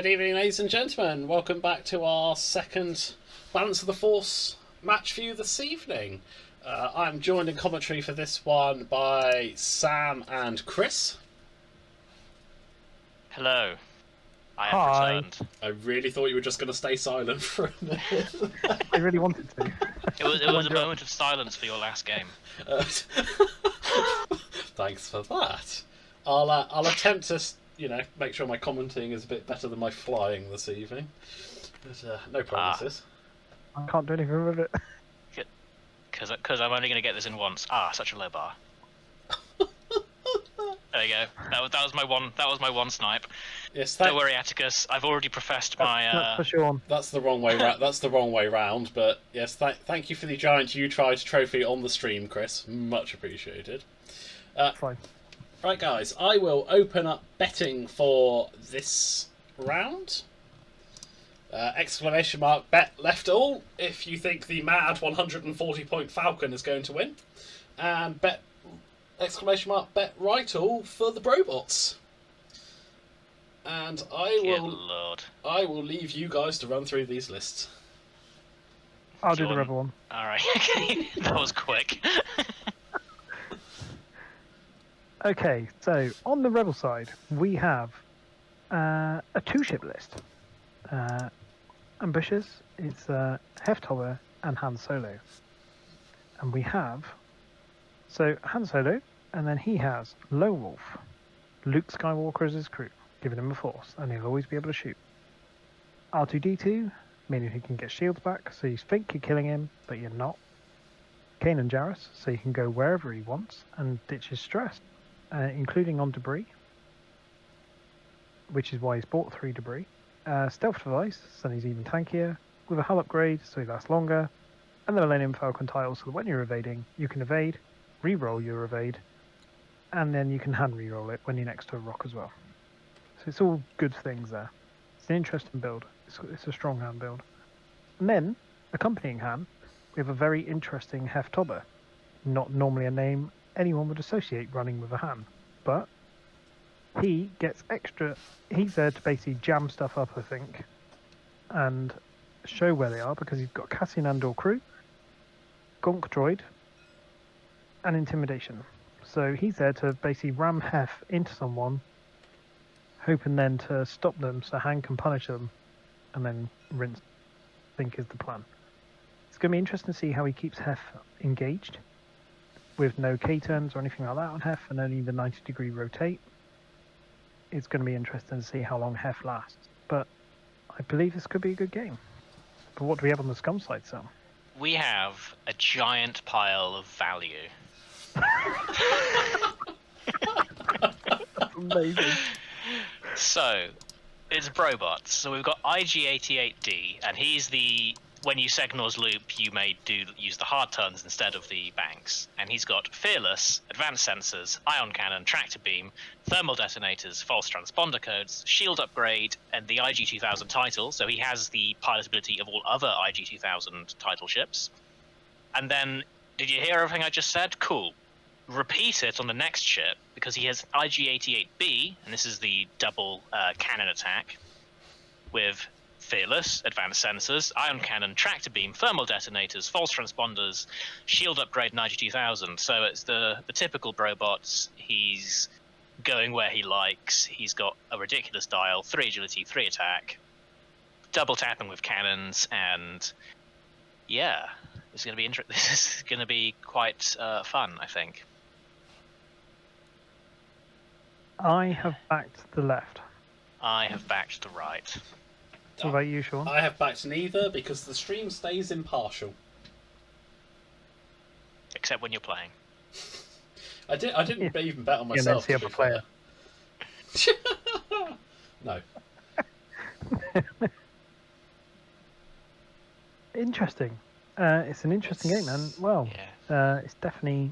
Good evening, ladies and gentlemen. Welcome back to our second Balance of the Force match view this evening. I'm joined in commentary for this one by Sam and Chris. Hello. I have Hi. returned. I really thought you were just going to stay silent for a minute. I really wanted to. It was a moment of silence for your last game. Thanks for that. I'll attempt to, make sure my commenting is a bit better than my flying this evening. But no promises. I can't do anything with it. Because I'm only going to get this in once. Such a low bar. There you go. That was my one. That was my one snipe. Yes, Don't worry, Atticus. I've already professed my. That's for sure. That's the wrong way. That's the wrong way round. But yes, thank you for the giant you tried trophy on the stream, Chris. Much appreciated. Fine. Right, guys. I will open up betting for this round. Exclamation mark bet left all if you think the mad 140 point Falcon is going to win, and bet exclamation mark bet right all for the Brobots. And I will leave you guys to run through these lists. I'll do the Rebel one. Alright, okay. That was quick. Okay, so on the Rebel side, we have a two-ship list. Ambitious, it's Heftover and Han Solo. And we have... So, Han Solo, and then he has Lone Wolf, Luke Skywalker as his crew, giving him a force, and he'll always be able to shoot. R2-D2, meaning he can get shields back, so you think you're killing him, but you're not. Kanan Jarrus, so you can go wherever he wants and ditch his stress, including on debris, which is why he's bought 3 debris. Stealth device, so he's even tankier, with a hull upgrade, so he lasts longer, and the Millennium Falcon title, so that when you're evading, you can evade, re-roll your evade, and then you can hand re-roll it when you're next to a rock as well. So it's all good things there. It's an interesting build. It's a strong hand build. And then, accompanying Han, we have a very interesting Heftober. Not normally a name anyone would associate running with a Han, but he gets extra. He's there to basically jam stuff up, I think, and show where they are, because he's got Cassian Andor crew, Gonk droid, and intimidation. So he's there to basically ram Hef into someone, hoping then to stop them so Han can punish them, and then rinse. I think is the plan. It's going to be interesting to see how he keeps Hef engaged, with no K-turns or anything like that on Hef, and only the 90-degree rotate. It's going to be interesting to see how long Hef lasts. But I believe this could be a good game. But what do we have on the Scum side, Sam? We have a giant pile of value. Amazing. So, it's Brobots. So we've got IG88D, and he's the... When you Segnor's loop, you may use the hard turns instead of the banks. And he's got Fearless, Advanced Sensors, Ion Cannon, Tractor Beam, Thermal Detonators, False Transponder Codes, Shield Upgrade, and the IG-2000 title. So he has the pilot ability of all other IG-2000 title ships. And then, did you hear everything I just said? Cool. Repeat it on the next ship, because he has IG-88B, and this is the double cannon attack, with Fearless, Advanced Sensors, Ion Cannon, Tractor Beam, Thermal Detonators, False Transponders, Shield Upgrade, and IG-2000. So it's the typical Brobots. He's going where he likes. He's got a ridiculous dial, 3 agility, 3 attack, double tapping with cannons, and yeah, this is going to be quite fun, I think. I have backed the left. I have backed the right. What about you, Sean? I have backed neither because the stream stays impartial. Except when you're playing. I didn't even bet on myself. Yeah, the other player. No. Interesting. It's an interesting game, and well, Yeah. it's definitely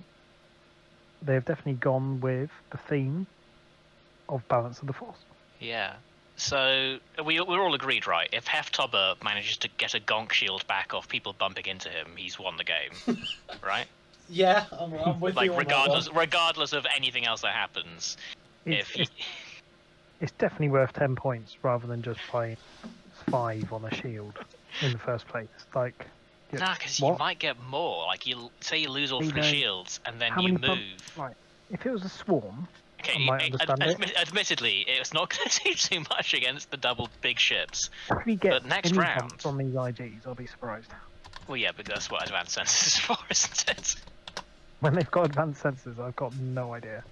they've definitely gone with the theme of Balance of the Force. Yeah. So we're all agreed, right? If Heftober manages to get a gonk shield back off people bumping into him, he's won the game, right? Yeah, I'm with Like you on that one. regardless of anything else that happens, It's it's definitely worth 10 points rather than just playing 5 on a shield in the first place. Like, Nah, because you might get more. Like, you say you lose all 3 shields, and then you move. Right. If it was a swarm, Okay, I might understand it. Admittedly, it's not going to do too much against the double big ships. If we get But next any round points on these IGs, I'll be surprised. Well, yeah, but that's what advanced sensors is for, isn't it? When they've got advanced sensors, I've got no idea.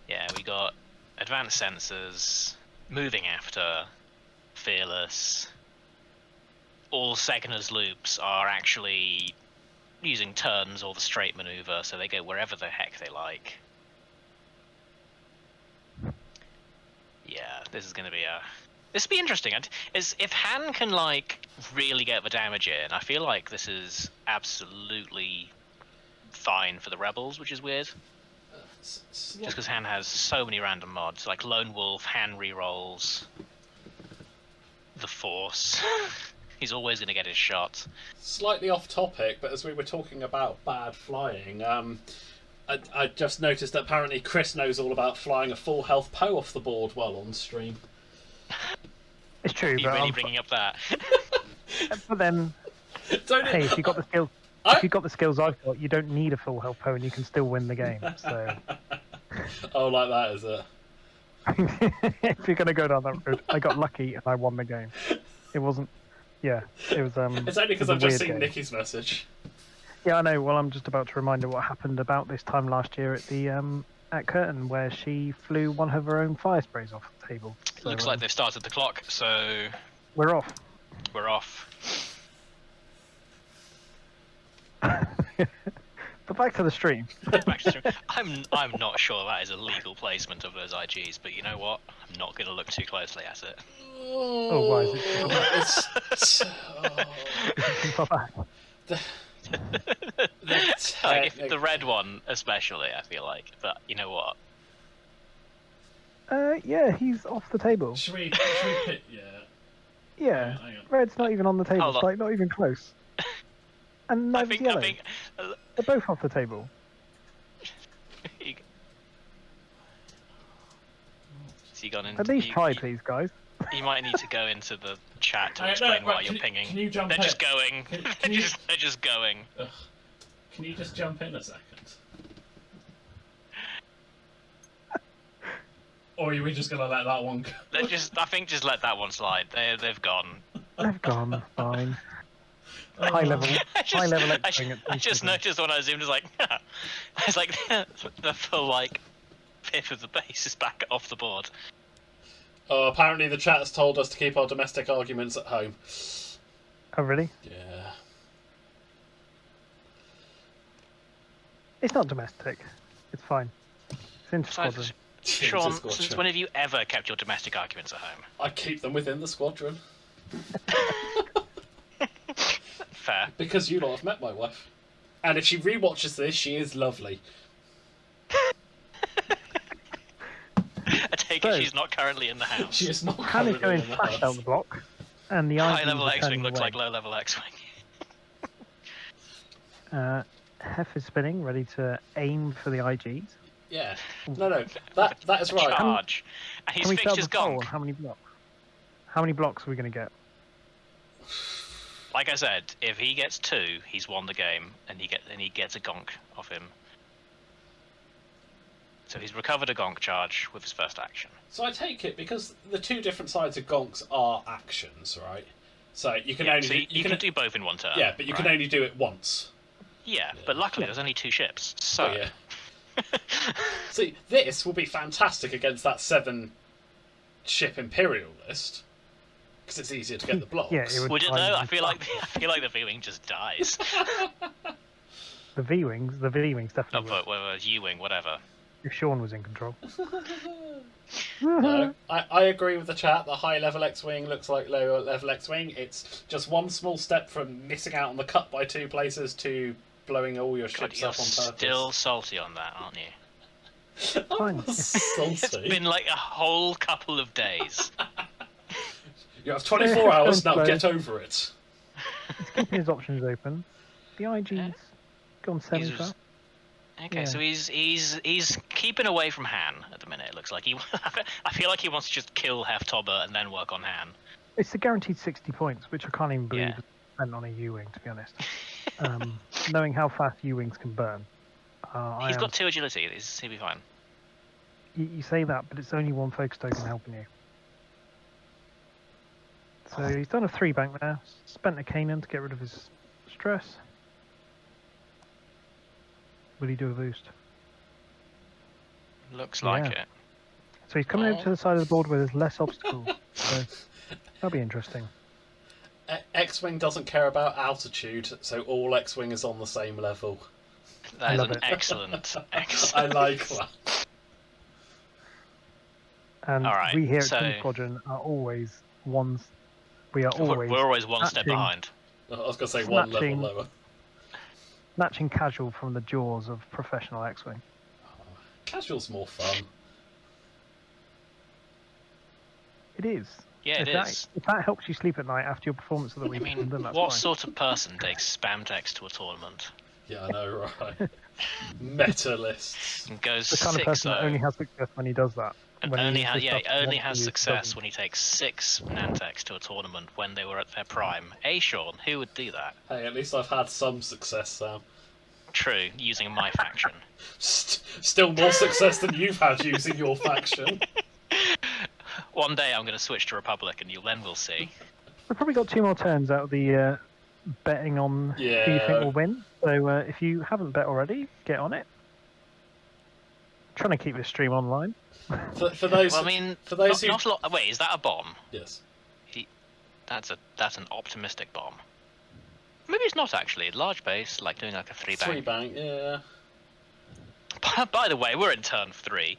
Yeah, we got advanced sensors, moving after, fearless. All Segner's loops are actually using turns or the straight maneuver, so they go wherever the heck they like. Yeah, this is going to be this will be interesting. If Han can like really get the damage in, I feel like this is absolutely fine for the rebels, which is weird. Just because Han has so many random mods, like Lone Wolf, Han rerolls, the Force. He's always going to get his shot. Slightly off topic, but as we were talking about bad flying, I just noticed that apparently Chris knows all about flying a full health Poe off the board while on stream. It's true, Are you but really bringing up that? But then, hey, if you got the skills, if you got the skills I've got, you don't need a full health Poe, and you can still win the game. So, oh, like that, is it? if you're gonna go down that road, I got lucky and I won the game. It wasn't. Yeah, it was. It's only because I've just seen Nikki's message. Yeah, I know. Well, I'm just about to remind her what happened about this time last year at the at Curtin, where she flew one of her own fire sprays off the table. So, Looks like they've started the clock, so we're off. We're off. But back to the stream. I'm not sure that is a legal placement of those IGs, but you know what? I'm not going to look too closely at it. Oh, why is it? Like if the red one, especially, I feel like. But you know what? Yeah, he's off the table. Should we pick? Yeah. Yeah. Hang on. Red's not even on the table. It's like not even close. And I neither's think yellow. They're both off the table. Has he gone in? At least try, please, guys. You might need to go into the chat to explain why you're pinging. Can you jump They're in? just going. They're just going. Ugh. Can you just jump in a second? Or are we just gonna let that one go? I think just let that one slide. They've gone. They've gone. Fine. High level. High level. I just noticed when I zoomed, it's like the full like fifth of the base is back off the board. Oh, apparently the chat has told us to keep our domestic arguments at home. Oh, really? Yeah. It's not domestic. It's fine. It's inter-squadron. Sean, since when have you ever kept your domestic arguments at home? I keep them within the squadron. Fair. Because you lot have met my wife. And if she rewatches this, she is lovely. I take it she's not currently in the house. She is not Han is going flash down the block, and the high level X-wing looks like low level X-wing. Hef is spinning, ready to aim for the IGs. Yeah. No, that is right. Charge. And he's fixed his gonk. How many blocks? How many blocks are we going to get? Like I said, if he gets 2, he's won the game, and he gets a gonk off him. So he's recovered a gonk charge with his first action. So I take it because the two different sides of gonks are actions, right? So you can only you can do both in one turn. Yeah, but you can only do it once. Yeah, but luckily there's only 2 ships. So yeah. See, this will be fantastic against that 7-ship Imperial list because it's easier to get the blocks. Yeah, would it though? I feel like the V-wing just dies. The V-wings definitely. U-wing, whatever. If Sean was in control. No, I agree with the chat. The high-level X-wing looks like low-level X-wing. It's just one small step from missing out on the cut by 2 places to blowing all your ships up on purpose. You're still salty on that, aren't you? I'm salty. It's been like a whole couple of days. You have 24 hours now. Get over it. He's keeping his options open. The IG's gone semi-far. Okay, so he's keeping away from Han at the minute. It looks looks like. I feel like he wants to just kill Heftobber and then work on Han. It's a guaranteed 60 points, which I can't even believe Yeah. is spent on a U-wing, to be honest. Knowing how fast U-wings can burn. He's got 2 agility. He'll be fine. You say that, but it's only 1 focus token helping you. So he's done a 3 bank now. Spent a Kanan to get rid of his stress. Will he do a boost? Looks like Yeah. it. So he's coming over to the side of the board where there's less obstacles. So that'll be interesting. X-Wing doesn't care about altitude, so all X-Wing is on the same level. That is love an it. excellent. I like that. And All right, we here at so- Team Squadron are always ones. We are always We're always one step matching- behind. I was going to say one level Snatching. lower. snatching casual from the jaws of professional X-Wing. Casual's more fun. It is. Yeah, it if is. If that helps you sleep at night after your performance of the I weekend, mean, then that's what fine. sort of person takes spam text to a tournament Yeah, I know, right? Meta lists. and goes The kind of person that 6-0? only has success when he does that. And when he only, uses he stuff he only wants to has use, success doesn't. when he takes 6 Nantex to a tournament when they were at their prime. Sean, who would do that? Hey, at least I've had some success, Sam. True, using my faction. Still more success than you've had using your faction. One day I'm going to switch to Republic, and then we'll see. We've probably got 2 more turns out of the betting on who you think Yeah. will win. So if you haven't bet already, get on it. Trying to keep this stream online. For those, Well, I mean, for those not who, a lot. Wait, is that a bomb? yes, That's an optimistic bomb. Maybe it's not actually. Large base, like doing like a 3 3 bank. bank, yeah. By the way, we're in turn 3.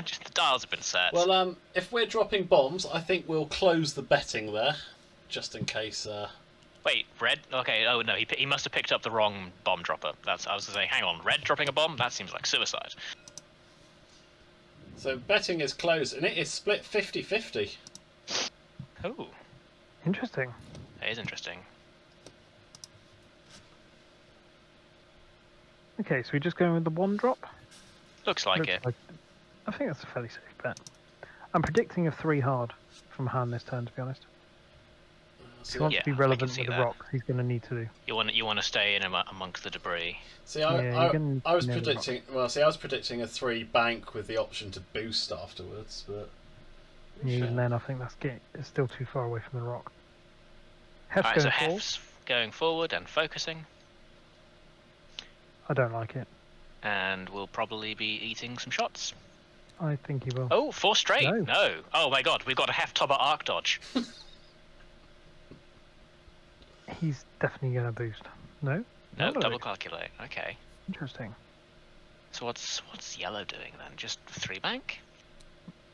Just the dials have been set. Well, if we're dropping bombs, I think we'll close the betting there, just in case. Wait, red? Okay. Oh no, he must have picked up the wrong bomb dropper. I was gonna say, hang on, red dropping a bomb? That seems like suicide. So betting is closed, and it is split 50-50. Oh, Interesting. that is interesting. Okay, so we're just going with the 1 drop? Looks like Looks it. I think that's a fairly safe bet. I'm predicting a 3 hard from Han this turn, to be honest. If he wants to be Yeah, I can relevant see with the that. rock, he's going to need to do. You want to stay in amongst the debris. See, Yeah, I you can was never predicting. Well, see, I was predicting a 3 bank with the option to boost afterwards, but Even then, I think it's still too far away from the rock. Hef's Alright, so going forward. Hef's going forward and focusing, I don't like it. and we'll probably be eating some shots. I think he will. Oh, 4 straight. No. No. Oh my god, we've got a Hef-Tobber arc dodge. He's definitely going to boost. No? No, Not double really. calculate. Okay. Interesting. So what's yellow doing then? Just 3 bank?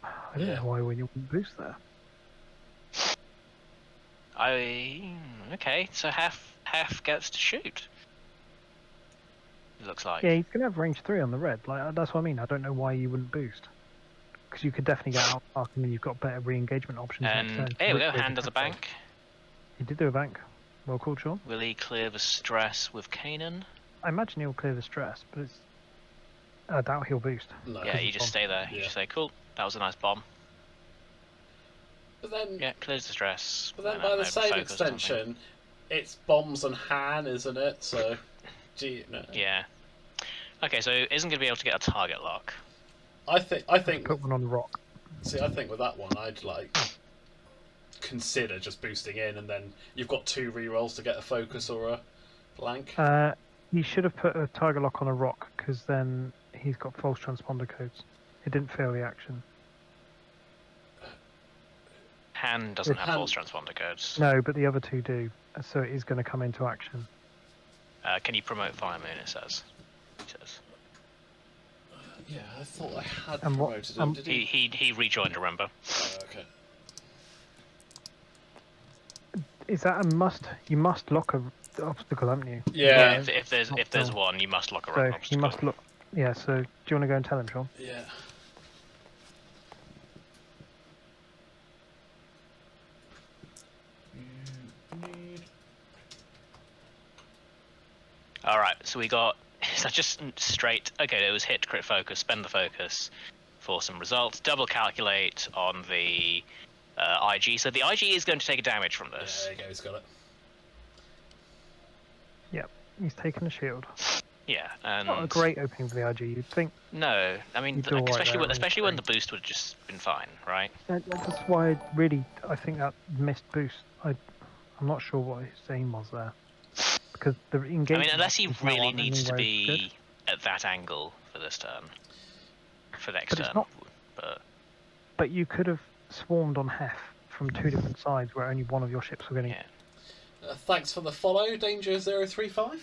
I don't Yeah. know why we wouldn't boost there. Okay, so Hef gets to shoot. It looks like. Yeah, he's going to have range 3 on the red. Like that's what I mean. I don't know why you wouldn't boost. Because you could definitely get out arc and then you've got better re-engagement options next turn. And here we go, Which way Han the does a bank bank. He did do a bank. Well called, Sean. Will he clear the stress with Kanan? I imagine he'll clear the stress, but I doubt he'll boost. no. Yeah, you just stay there. You Yeah. just say, cool, that was a nice bomb. But then, Yeah, clears the stress. but then I by don't the know, same focus or something. extension, it's bombs and Han, isn't it? So, do you know? Yeah. Okay, so isn't going to be able to get a target lock. I think. Put one on the rock. See, I think with that one, I'd like consider just boosting in, and then you've got 2 rerolls to get a focus or a blank. He should have put a tiger lock on a rock, because then he's got false transponder codes. It didn't fail the action. Han doesn't With have Han- false transponder codes. No, but the other 2 do. So it is going to come into action. Can you promote Firemoon, it says. It says. Yeah, I thought I had And what- promoted him. Did he? He rejoined, remember? Oh, okay. Is that a must? You must lock a obstacle, haven't you? Yeah. If there's one, you must lock a So rock he obstacle. must look. Yeah. So do you want to go and tell him, Sean? Yeah. Alright, so we got... Is that just straight... Okay, it was hit, crit focus, spend the focus. for some results. Double calculate on the IG. So the IG is going to take a damage from this. There you go, he's got it. Yep, he's taken a shield. Yeah, and Not a great opening for the IG, you'd think. no, I mean, You do all right especially there, especially when the boost would have just been fine, right? That's why I think that missed boost. I'm not sure what his aim was there. Because the engagement. I mean, unless he options now really aren't needs to anywhere be good. at that angle for this turn, for next But it's turn. not- But But you could have swarmed on Hef from two different sides where only one of your ships were going to. yeah, Thanks for the follow, Danger035.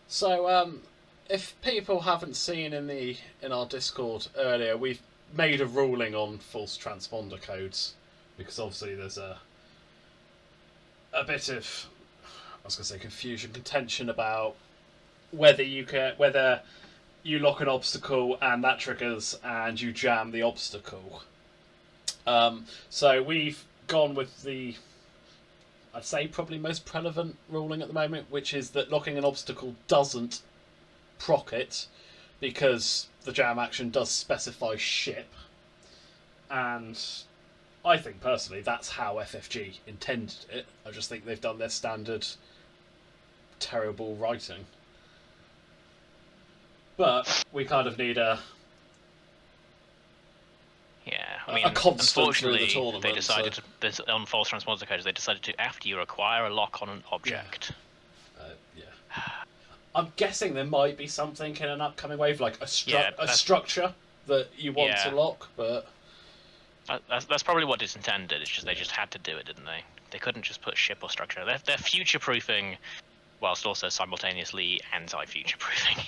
So, if people haven't seen in our Discord earlier, we've made a ruling on false transponder codes because obviously there's a bit of, I was going to say, confusion, contention about whether you lock an obstacle and that triggers and you jam the obstacle. So we've gone with the, I'd say, probably most prevalent ruling at the moment, which is that locking an obstacle doesn't proc it because the jam action does specify ship. And I think personally that's how FFG intended it. I just think they've done their standard terrible writing. But we kind of need a I mean, constant through the unfortunately, tournament, they decided to, on false transponder codes. They decided to, after you acquire a lock on an object. Yeah. I'm guessing there might be something in an upcoming wave, like a structure that you want to lock, but That's probably what it's intended. It's just they just had to do it, didn't they? They couldn't just put ship or structure. They're future-proofing, whilst also simultaneously anti-future-proofing.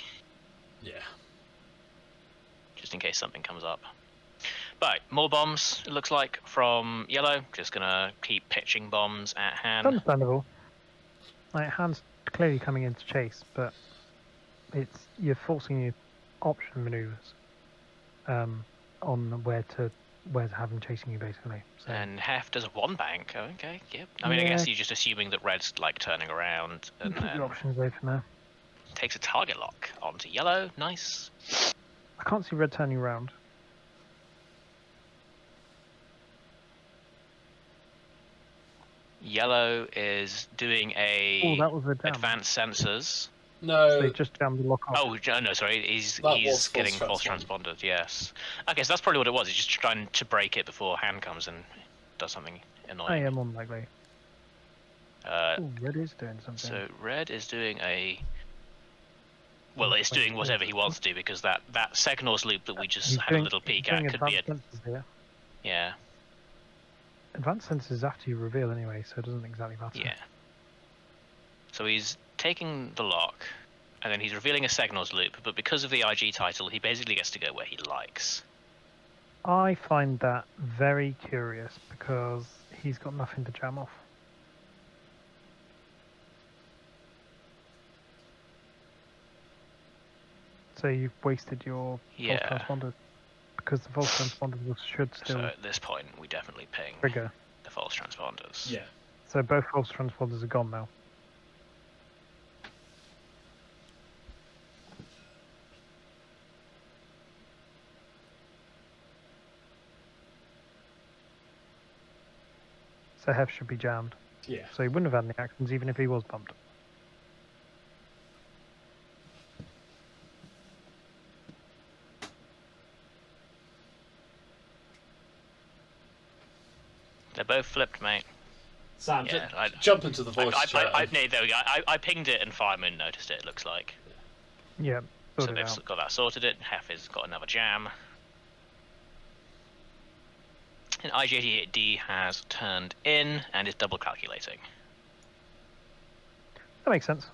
Yeah. Just in case something comes up. But more bombs, it looks like, from Yellow. Just gonna keep pitching bombs at It's hand. understandable. Like, Hand's clearly coming in to chase, but you're forcing your option maneuvers on where to have him chasing you, basically. So. And Hef does a one bank. Oh, okay, yep. I mean, I guess you're just assuming that Red's like turning around and Keep then your options open there. takes a target lock onto Yellow. Nice. I can't see Red turning around. Yellow is doing Oh, that was a jam. advanced sensors. No. So they just jammed the lock off. Oh no, sorry, he's was getting false false transponded. Yes. Okay, so that's probably what it was. He's just trying to break it before Hand comes and does something annoying. I am unlikely. Oh, Red is doing something. So Red is doing a. Well, it's doing whatever he wants to do because that Segnor's loop that we just had a little peek at could be a. Yeah. Advanced sensors after you reveal anyway, so it doesn't exactly matter. Yeah. So he's taking the lock, and then he's revealing a Segnor's loop, but because of the IG title, he basically gets to go where he likes. I find that very curious because he's got nothing to jam off. So you've wasted your false transponders. Because the false transponders should still So at this point, we definitely ping trigger the false transponders. Yeah. So both false transponders are gone now. So Hef should be jammed. Yeah. So he wouldn't have had any actions even if he was bumped. They're both flipped, mate. Sam, jump into the voice chat. No, there we go. I pinged it and Firemoon noticed it, it looks like. Yeah. So they've got that sorted. Hef has got another jam. And IG88D has turned in and is double calculating. That makes sense.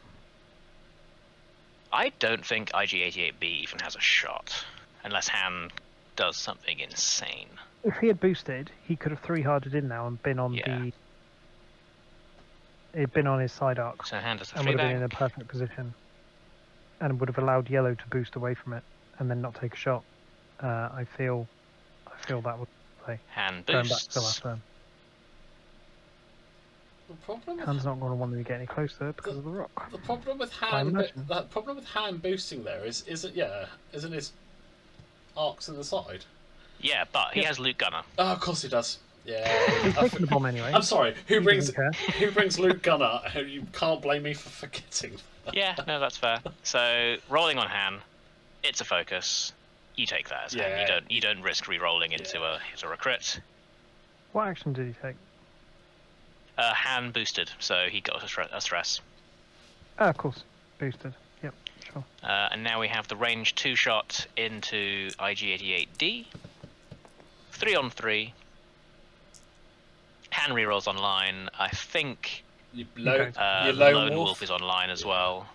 I don't think IG88B even has a shot, unless Han does something insane. If he had boosted, he could have 3-harded in now and been on It'd been on his side arc. So Han does a and free would have been bank. in a perfect position. And would have allowed Yellow to boost away from it and then not take a shot. I feel that would play. Han Going back boosts. to the last turn. Han's not going to want to get any closer because of the rock. The problem with Han boosting there isn't his arcs in the side? Yeah, but he has Luke Gunner. Oh, of course he does. Yeah. He's taking the bomb anyway. I'm sorry. Who He brings doesn't care. who brings Luke Gunner? You can't blame me for forgetting. Yeah, no, that's fair. So rolling on Han, it's a focus. You take that as Yeah. Han. You don't risk re-rolling into a hit or a crit. What action did he take? Han boosted, so he got a stress. Ah, of course. Boosted. Yep, sure. And now we have the range 2-shot into IG88D. 3 on 3. Han rerolls online. I think Your Lone Wolf is online as well.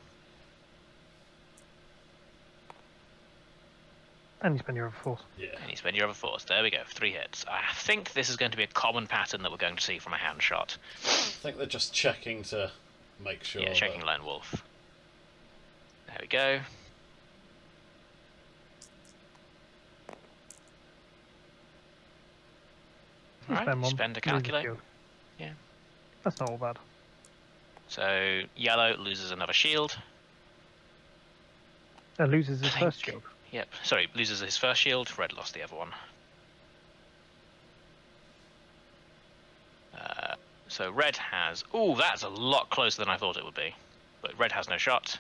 And you spend your other force. Yeah. And you spend your other force. There we go. 3 hits. I think this is going to be a common pattern that we're going to see from a hand shot. I think they're just checking to make sure. Yeah, checking Lone Wolf. There we go. Alright, spend a calculate. Yeah. That's not all bad. So, yellow loses another shield. Loses his first shield. Yep, sorry, loses his first shield. Red lost the other one. So red has... Ooh, that's a lot closer than I thought it would be. But red has no shot.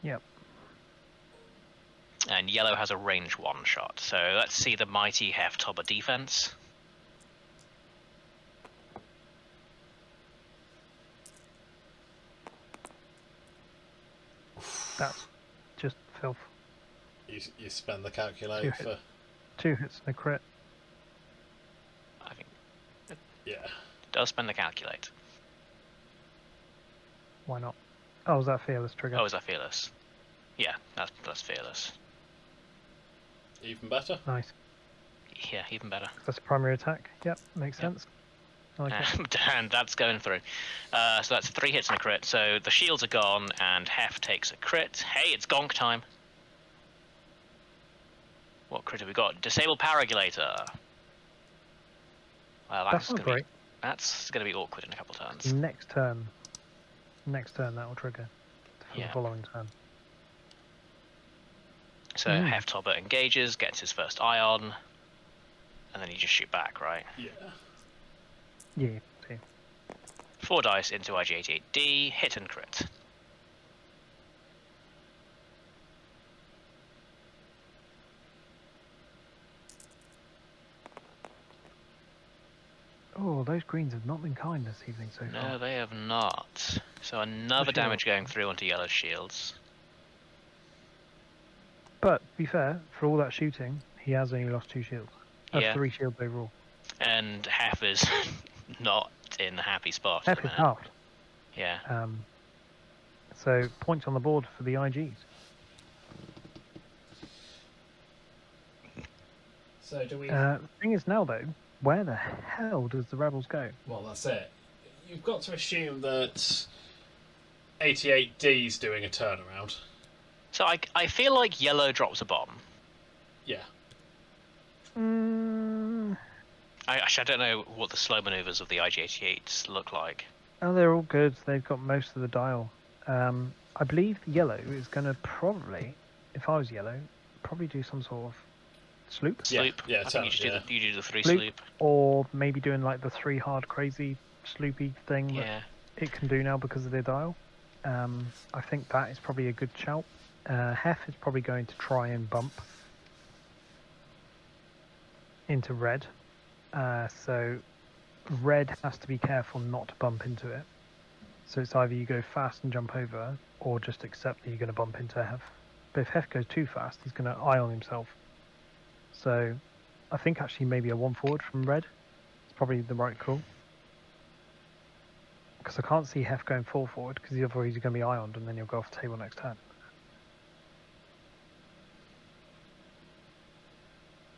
Yep. And yellow has a range 1 shot. So let's see the mighty Heftobber defense. That's just filth. You spend the calculate for 2 hits and a crit. I think yeah. it does spend the calculate. Why not? Oh, is that fearless trigger? Oh, is that fearless? Yeah, that's fearless. Even better. Nice. Yeah, even better. That's a primary attack. Yep, makes sense. I like it. And that's going through. So that's 3 hits and a crit. So the shields are gone, and Hef takes a crit. Hey, it's gonk time. What crit have we got? Disable Paragulator. Well, That's not great. That's going to be awkward in a couple of turns. Next turn that will trigger for the following turn. So Heftobber engages, gets his first ion, and then you just shoot back, right? Yeah. Yeah. See. 4 dice into IG88D, hit and crit. Oh, those greens have not been kind this evening so far. No, they have not. So another damage going through onto yellow shields. But, to be fair, for all that shooting, he has only lost 2 shields. Yeah. 3 shields overall. And Hef is not in a happy spot. Hef is halved. Yeah. So, points on the board for the IGs. So do we... The thing is now, though, where the hell does the Rebels go? Well, that's it. You've got to assume that 88D's doing a turnaround. So I feel like yellow drops a bomb. Yeah. I don't know what the slow maneuvers of the IG88s look like. Oh, they're all good. They've got most of the dial. I believe yellow is going to probably, if I was yellow, probably do some sort of sloop. Sloop. Yeah, I think you do the 3 Sloop. sloop. Or maybe doing like the 3 hard crazy sloopy thing Yeah. that it can do now because of their dial. I think that is probably a good shout. Hef is probably going to try and bump into red. So red has to be careful not to bump into it. So it's either you go fast and jump over, or just accept that you're going to bump into Hef. But if Hef goes too fast, he's going to ion himself. So I think actually maybe a 1 forward from red is probably the right call. Because I can't see Hef going 4 forward, because otherwise he's going to be ioned and then you'll go off the table next turn.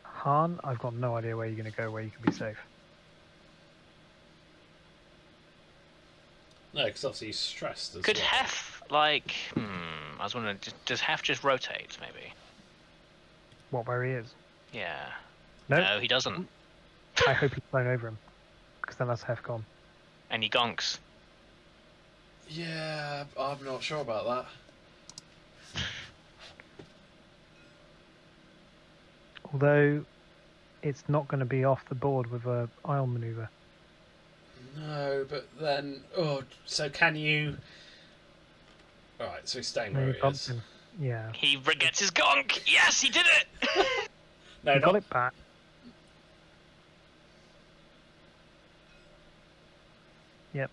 Han, I've got no idea where you're going to go where you can be safe. No, because obviously he's stressed as Could well. Hef, like... I was wondering, does Hef just rotate, maybe? What, where he is? Yeah. No, No, he doesn't. I hope he's flown over him, because then that's Hef gone. And he gonks. Yeah, I'm not sure about that. Although it's not going to be off the board with a ion maneuver. No, but then... Oh, so can you... Alright, so he's staying No, where you he bumped is. him. Yeah. He gets his gonk. Yes, he did it. No, He got not... it back. Yep.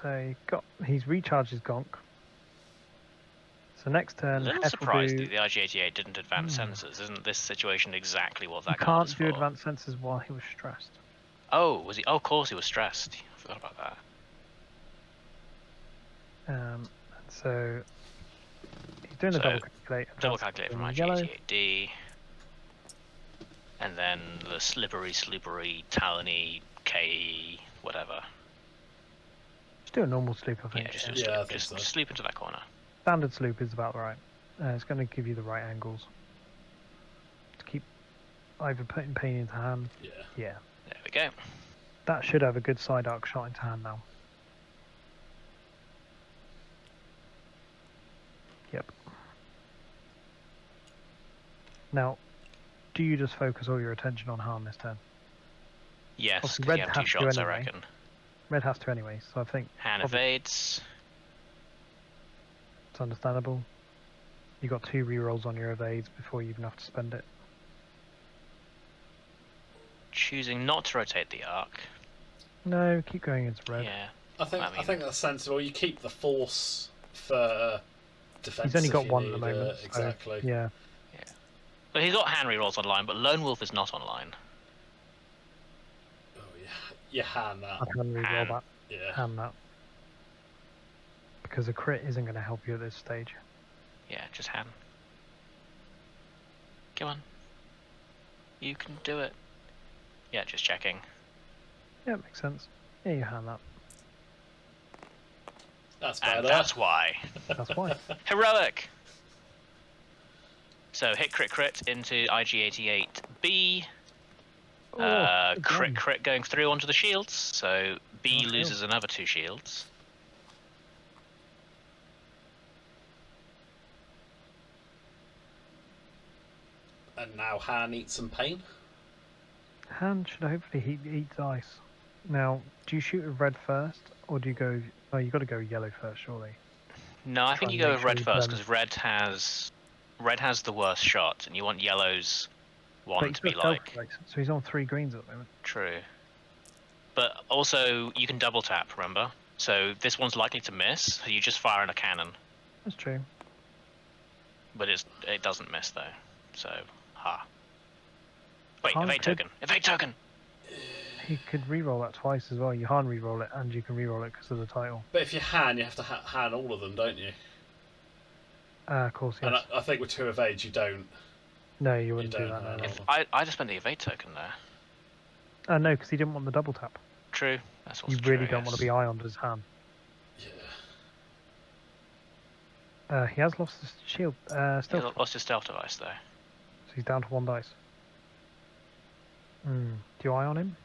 So he's recharged his gonk. So next A turn, little Hef will surprised do. that the IG88 didn't advance sensors. Isn't this situation exactly what He that card can't is do for? advanced sensors while he was stressed. Oh, was he? Oh, of course he was stressed. I forgot about that. So he's doing a So, double calculate. Double advanced calculate from sensors in yellow. IG88D. And then the slippery, talony, K, whatever. Just do a normal sloop, I think. Yeah, just do a Yeah, I sloop. think Just so. sloop into that corner. Standard sloop is about right. It's going to give you the right angles to keep either putting pain into hand. Yeah. Yeah, There we go. that should have a good side arc shot into hand now. Yep. Now, do you just focus all your attention on Han this turn? Yes, Obviously, because red you have has two to shots, I anyway. reckon. Red has to anyway, so I think Han probably evades. it's understandable. You got 2 rerolls on your evades before you even have to spend it. Choosing not to rotate the arc. No, keep going against red. Yeah. I think I mean- that's sensible. You keep the force for defense. He's only if got you one at need the moment. it. so, Exactly. yeah. But he's got hand rerolls online, but Lone Wolf is not online. Oh yeah, you hand I that. can reroll Han. that. Yeah. Hand that. Because a crit isn't going to help you at this stage. Yeah, just hand. Come on. You can do it. Yeah, just checking. Yeah, it makes sense. Yeah, you hand that. That's And better. that's why. That's why. Heroic! So hit crit into IG88B. Oh, good one. Crit going through onto the shields. So B Oh, loses another 2 shields. And now Han eats some pain. Hand should hopefully eat ice. Now, do you shoot with red first, or do you go? Oh, you got to go yellow first, surely. No, I Try think and you go make with sure red you first burn. because red has the worst shot, and you want yellow's one But he's to be got stealth like device, so he's on 3 greens at the moment. true. But also you can double tap, remember? So this one's likely to miss. So you just fire in a cannon, That's true. but it doesn't miss though. So ha. Wait, Han evade could- token. Evade token. He could reroll that twice as well. You can't reroll it, and you can reroll it because of the title. But if you hand, you have to hand all of them, don't you? Of course, yes. And I think with 2 evades, you don't. No, you wouldn't do don't that. No, hand no. all. I just spent the evade token there. No, because he didn't want the double tap. True. That's also You really true, don't want to be yes. ioned as Han. Yeah. He has lost his shield. He Stealth. lost his stealth device though. So he's down to 1 dice. Do you ion him?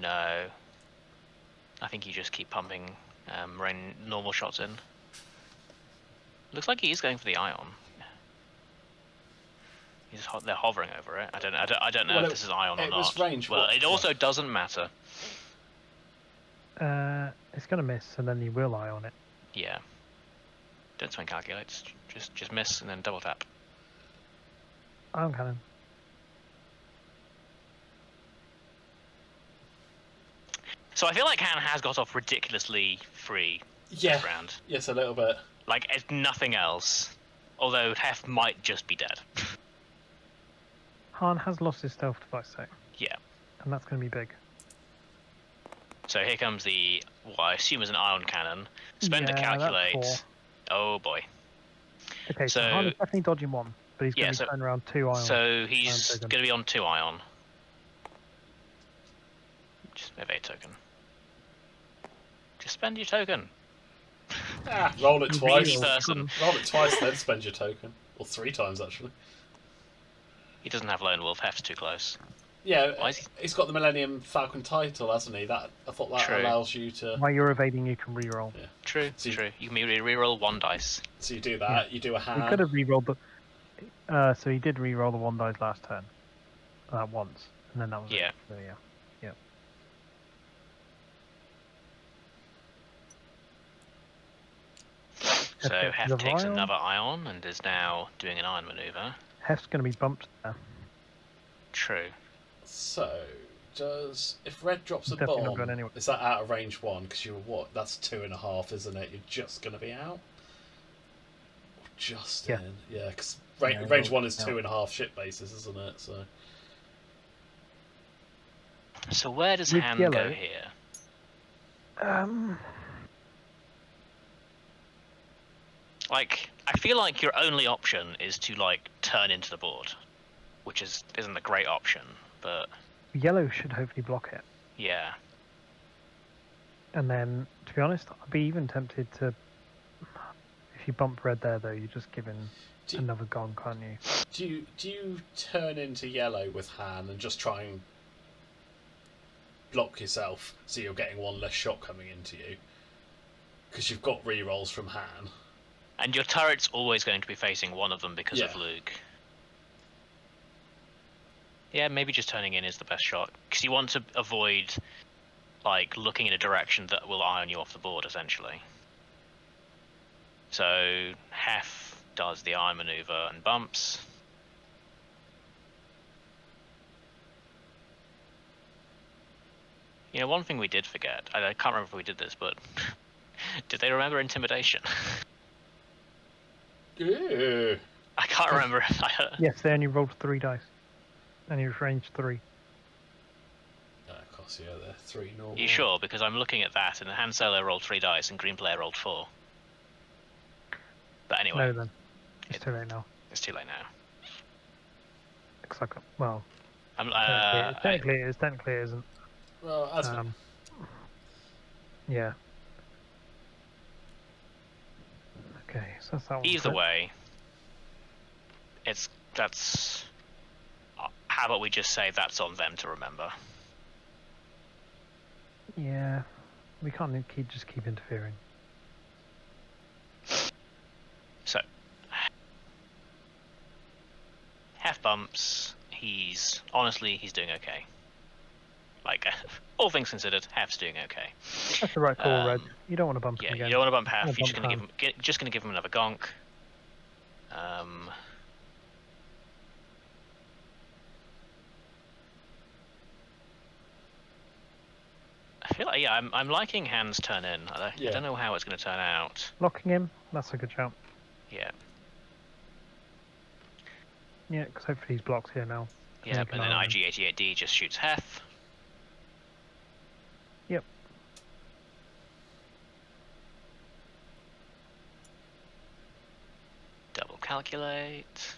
No. I think you just keep pumping rain normal shots in. Looks like he's going for the ion. They're hovering over it. I don't know Well, if this is ion or it not. was range Well, what? it also doesn't matter. It's going to miss, and then you will ion it. Yeah. Don't swing calculates. Just miss and then double tap. Ion cannon. So I feel like Han has got off ridiculously free Yeah. this round. Yes, a little bit. Like it's nothing else. Although Hef might just be dead. Han has lost his stealth device, though, Yeah. and that's going to be big. So here comes the what I assume is an ion cannon. Spend a Yeah, that's calculate. 4. Oh boy. Okay, so So- Han is definitely dodging 1, but he's going Yeah, to so- be turning around 2 ion. So he's token. going to be on 2 ion. Just evade token. Just spend your token. Roll it twice. Each person. Roll it twice, then spend your token. Or 3 times, actually. He doesn't have Lone Wolf. Hef's too close. Yeah, Why is he- he's got the Millennium Falcon title, hasn't he? That I thought that True. allows you to. While you're evading, you can reroll. True. So you- True. You can reroll 1 dice. So you do that. You do a We hand. could have rerolled the. So he did re-roll the 1 dice last turn. Once, and then that was Yeah. it. So yeah. So Hef gets Hef the takes vial. another ion and is now doing an ion maneuver. Hef's going to be bumped there. True. So, if red drops a Definitely not going bomb, anywhere. is that out of range 1? Because you're what? That's 2.5, isn't it? You're just going to be out? Just Yeah. in. Yeah, because Yeah, range you'll 1 is out. 2.5 ship bases, isn't it? So where does With Han yellow- go here? Like, I feel like your only option is to like turn into the board, which isn't a great option, but Yellow should hopefully block it. yeah. And then, to be honest, I'd be even tempted to. If you bump red there, though, you're just giving Do- another gong, can't you? Do you turn into yellow with Han and just try and block yourself so you're getting one less shot coming into you? Because you've got rerolls from Han. And your turret's always going to be facing one of them because of Yeah. Luke. Yeah, maybe just turning in is the best shot. Because you want to avoid, like, looking in a direction that will iron you off the board, essentially. So, Hef does the iron maneuver and bumps. You know, one thing we did forget, I can't remember if we did this, but did they remember intimidation? Ew. I can't remember. Yes, they only rolled 3 dice. And he was range 3. Of course, yeah, they're 3 normal. You sure? Because I'm looking at that, and Han Solo rolled 3 dice, and Green Player rolled 4. But anyway. No, then. It's too late now. It's too late now. Looks like, well, I'm, technically it is, technically it isn't. Well, as Yeah. Okay, so that's that one. either way, that's. How about we just say that's on them to remember? Yeah, we can't just keep interfering. So, Hef bumps. He's doing okay. Like, all things considered, Hef's doing okay. That's the right call, Red. You don't want to bump him Yeah, again. you don't want to bump Hef. Wanna You're bump just gonna give him another gonk. I feel like I'm liking Han's turn in. I don't know how it's going to turn out. Locking him, that's a good shout. Yeah. Yeah, because hopefully he's blocked here now. Yeah, and then IG88D just shoots Hef. Yep. Double calculate.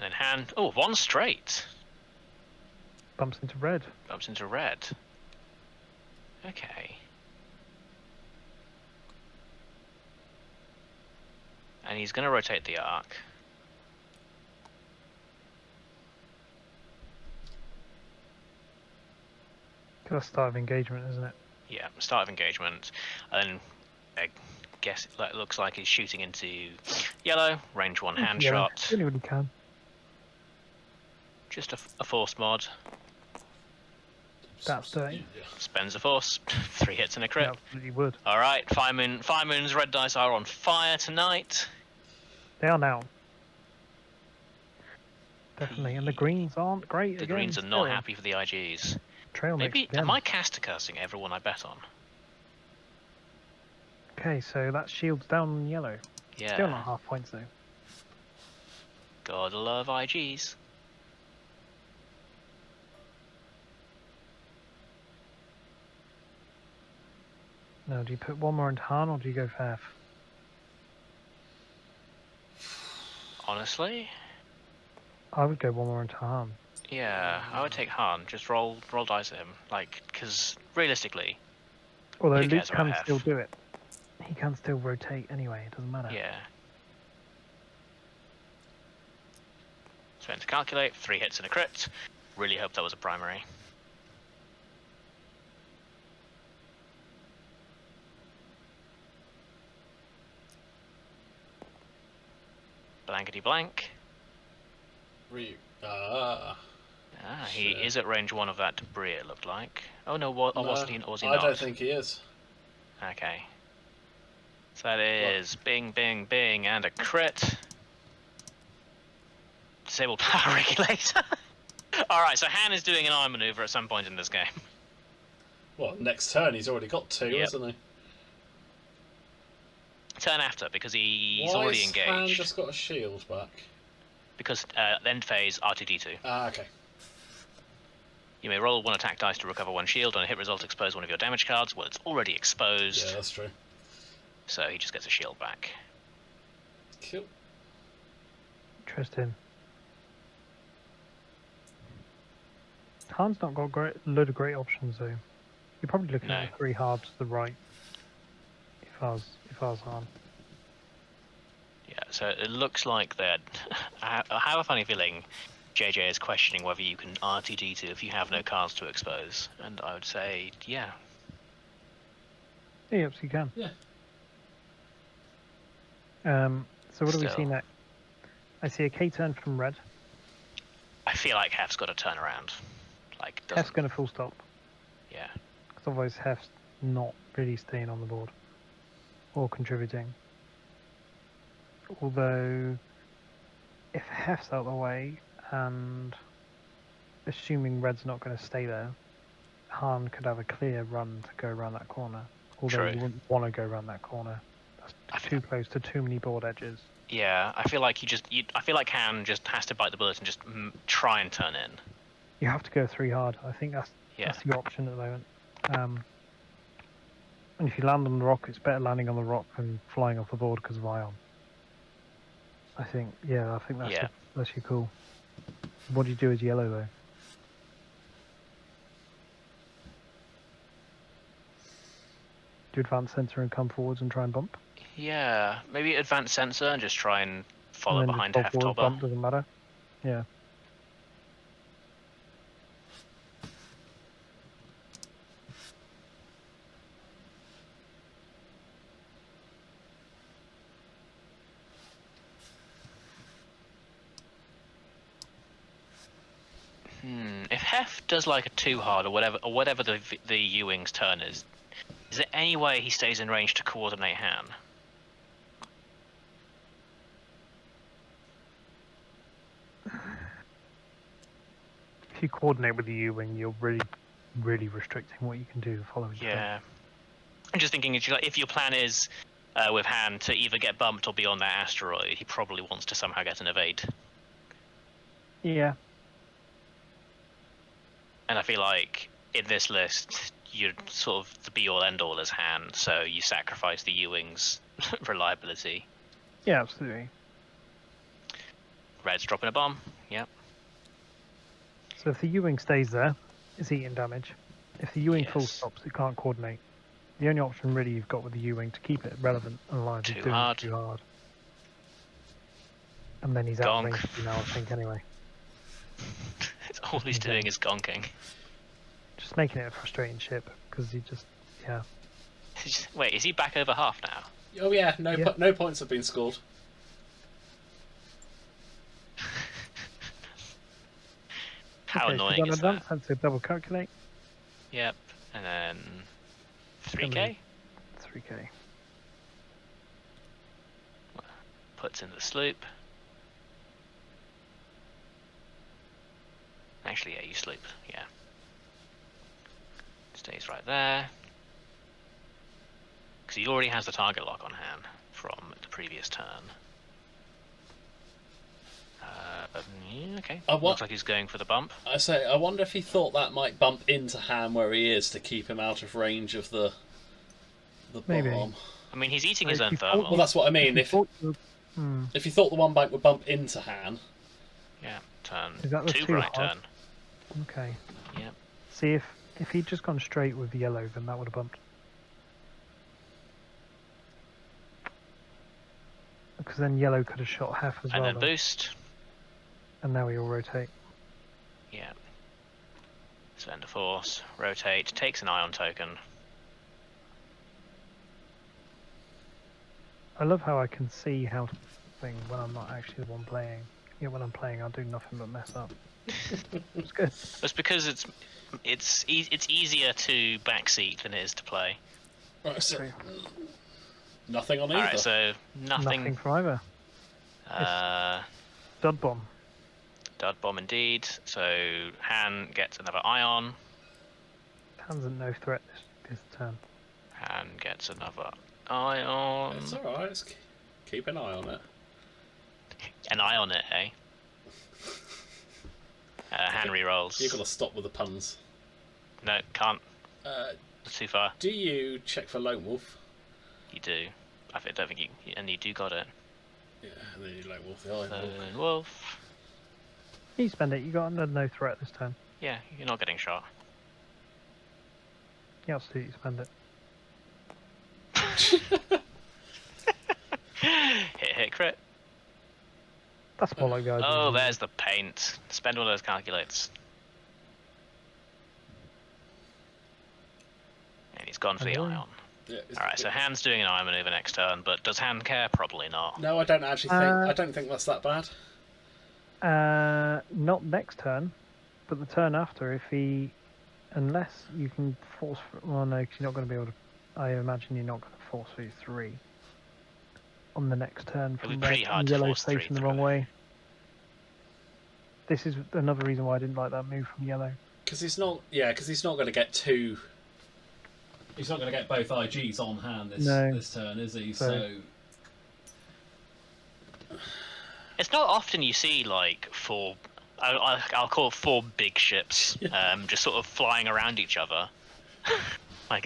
And then Han. Oh, 1 straight. Bumps into red. Bumps into red. Okay. And he's going to rotate the arc. That's start of engagement, isn't it? Yeah, start of engagement. And I guess it looks like he's shooting into yellow. Range 1 hand shot. Really, really can. Just a force mod. That's dirty. Spends a force. 3 hits and a crit. Yeah, absolutely would. Alright, Firemoon's red dice are on fire tonight. They are now. Definitely. And the greens aren't great The again. greens are not happy for the IGs. Trail mix Maybe, again. am I caster cursing everyone I bet on? Okay, so that shield's down on yellow. Yeah. Still not half points though. Gotta love IGs. Now, do you put one more into Han or do you go for F? Honestly? I would go one more into Han. Yeah, I would take Han. Just roll dice at him. Like, because realistically, Although Who Luke cares about can F? still do it. He can still rotate anyway, it doesn't matter. yeah. Spend to calculate, 3 hits and a crit. Really hope that was a primary. Blankety blank. He Shit. is at range 1 of that debris, it looked like. Oh no, wasn't he? Or was he I not? don't think he is. Okay. So that is bing, bing, bing, and a crit. Disabled power regulator. Alright, so Han is doing an arm maneuver at some point in this game. Well, next turn he's already got 2, hasn't he? Turn after, because he's Why already has Han engaged. just got a shield back? Because end phase R2D2. Ah, okay. You may roll 1 attack dice to recover 1 shield. On a hit result, expose 1 of your damage cards. Well, it's already exposed. Yeah, that's true. So he just gets a shield back. Cool. Interesting. Han's not got a load of great options though. You're probably looking at the 3 halves to the right. If I was Han. Yeah, so it looks like that. I have a funny feeling JJ is questioning whether you can RTD2 if you have no cards to expose. And I would say, yeah. Yes, you can. Yeah. So what do we see next? I see a K turn from red. I feel like Hef's got to turn around. Like, Hef's going to full stop. Yeah. Because otherwise Hef's not really staying on the board. Or contributing. Although, if Hef's out of the way, and assuming red's not going to stay there, Han could have a clear run to go around that corner. Although you wouldn't want to go around that corner. That's too close to too many board edges. Yeah, I feel like I feel like Han just has to bite the bullet and just try and turn in. You have to go 3 hard. I think that's the option at the moment. And if you land on the rock, it's better landing on the rock than flying off the board because of ion. I think that's your call. What do you do as yellow though? Do you advance sensor and come forwards and try and bump? Yeah, maybe advance sensor and just try and follow behind Hef Tobber. Bump doesn't matter. Yeah. If Hef does like a 2 hard or whatever the U-Wing's turn is there any way he stays in range to coordinate Han? If you coordinate with the U-Wing, you're really restricting what you can do the following turn. I'm just thinking if your plan is with Han to either get bumped or be on that asteroid, he probably wants to somehow get an evade. Yeah. And I feel like in this list, you're sort of the be-all end-all as Han, so you sacrifice the U-Wing's reliability. Yeah, absolutely. Red's dropping a bomb. Yep. So if the U-Wing stays there, it's eating damage. If the U-Wing full stops, it can't coordinate. The only option really you've got with the U-Wing to keep it relevant and alive is doing it too hard. And then he's out of range now, I think, anyway. All he's doing is gonking. Just making it a frustrating ship, because he just, yeah. Wait, is he back over half now? Oh yeah, no points have been scored. How annoying is that? So double calculate. Yep, and then 3k? 3k. Puts in the sloop. Actually, yeah, you sloop, yeah. Stays right there. Because he already has the target lock on Han from the previous turn. Yeah, okay. Looks like he's going for the bump. I wonder if he thought that might bump into Han where he is to keep him out of range of the bomb. I mean, he's eating his own thermal. Well, that's what I mean. If you thought the one bank would bump into Han. Yeah, turn. Is that the 2 2 right hard? turn. Okay. Yeah. See, if he'd just gone straight with the yellow, then that would have bumped. Because then yellow could have shot Hef as well. And then boost. And now he'll rotate. Yeah. Surrender force, rotate, takes an ion token. I love how I can see how thing when I'm not actually the one playing. Yeah, when I'm playing, I'll do nothing but mess up. It's good. It's because it's easier to backseat than it is to play. Right, so True. nothing on either. Alright, so Nothing from either. Dud bomb. Dud bomb indeed. So Han gets another ion. Hands are no threat this turn. Han gets another ion. It's alright, keep an eye on it. An eye on it, eh? Han re-rolls. You've got to stop with the puns. No, can't. It's too far. Do you check for Lone Wolf? You do. Don't think you. And you do got it. Yeah, and then you Lone Wolf the Iron Hawk. Lone Wolf. You spend it. You got under no threat this turn. Yeah, you're not getting shot. You absolutely spend it. Hit, crit. That's more like the idea. Oh, there's the paint. Spend one of those calculates. And he's gone for the Oh. ion. Yeah, Alright, so Han's doing an ion maneuver next turn, but does Han care? Probably not. No, I don't actually think. I don't think that's that bad. Not next turn, but the turn after. If he, unless you can force. Well, no, because you're not going to be able to. I imagine you're not going to force through 3 on the next turn It'll be from pretty red hard and to yellow force 3 facing the through. wrong way. This is another reason why I didn't like that move from yellow. Because he's not. Yeah, because he's not going to get two. He's not going to get both IGs on hand this turn, is he? So. It's not often you see like 4. I'll call it 4 big ships, just sort of flying around each other. It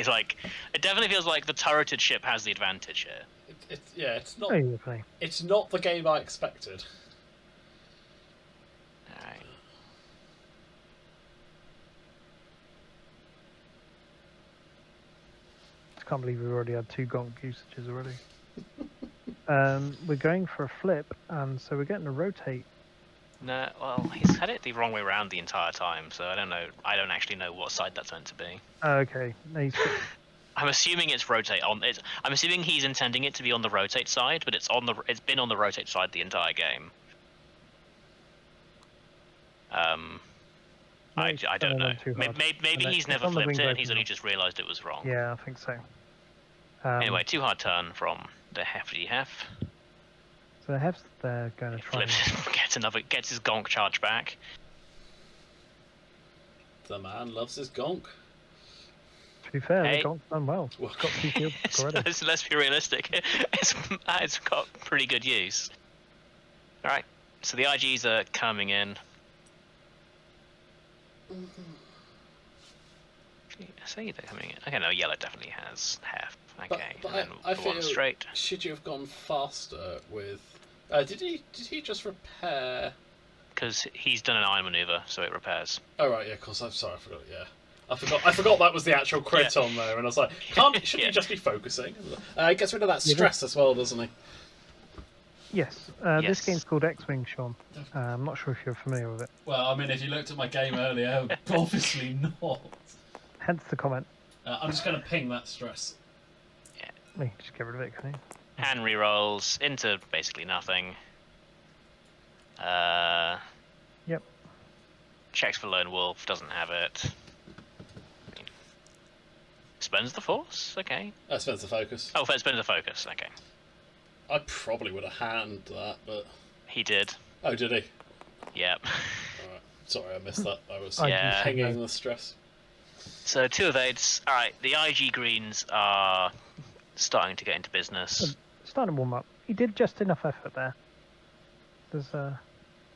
definitely feels like the turreted ship has the advantage here. It's not. Basically. It's not the game I expected. Alright. I can't believe we've already had 2 gonk usages already. We're going for a flip, and so we're getting a rotate. No, well, he's had it the wrong way around the entire time, so I don't know. I don't actually know what side that's meant to be. Okay, no, he's I'm assuming it's rotate on. I'm assuming he's intending it to be on the rotate side, but it's been on the rotate side the entire game. I don't know. Maybe he's never flipped it, and he's only just realised it was wrong. Yeah, I think so. Anyway, 2 hard turn from the hefty hef. So the hefs, they're going to try. Gets his gonk charge back. The man loves his gonk. To be fair, Hey. the gonk's done well. It's got 2 fields already. Let's be realistic. It's got pretty good use. Alright, so the IGs are coming in. I say they're coming in. Okay, no, yellow definitely has hef. Okay, But and then I go on feel straight. should you have gone faster with? Did he just repair? Because he's done an iron maneuver, so it repairs. Oh right, yeah. Of course, I'm sorry, I forgot. Yeah, I forgot that was the actual crit on there, and I was like, shouldn't he just be focusing? He gets rid of that stress as well, doesn't he? Yes, Yes. this game's called X-Wing, Sean. I'm not sure if you're familiar with it. Well, I mean, if you looked at my game earlier, obviously not. Hence the comment. I'm just going to ping that stress. Me, just get rid of it, can you? Han rerolls into basically nothing. Yep. Checks for Lone Wolf, doesn't have it. Spends the force? Okay. Spends the focus. Oh, spends the focus, okay. I probably would have handed that, but He did. oh, did he? Yep. Alright. Sorry, I missed that. I was Yeah. pinging the stress. So 2 evades. Alright, the IG greens are starting to get into business. Starting to warm up. He did just enough effort there. There's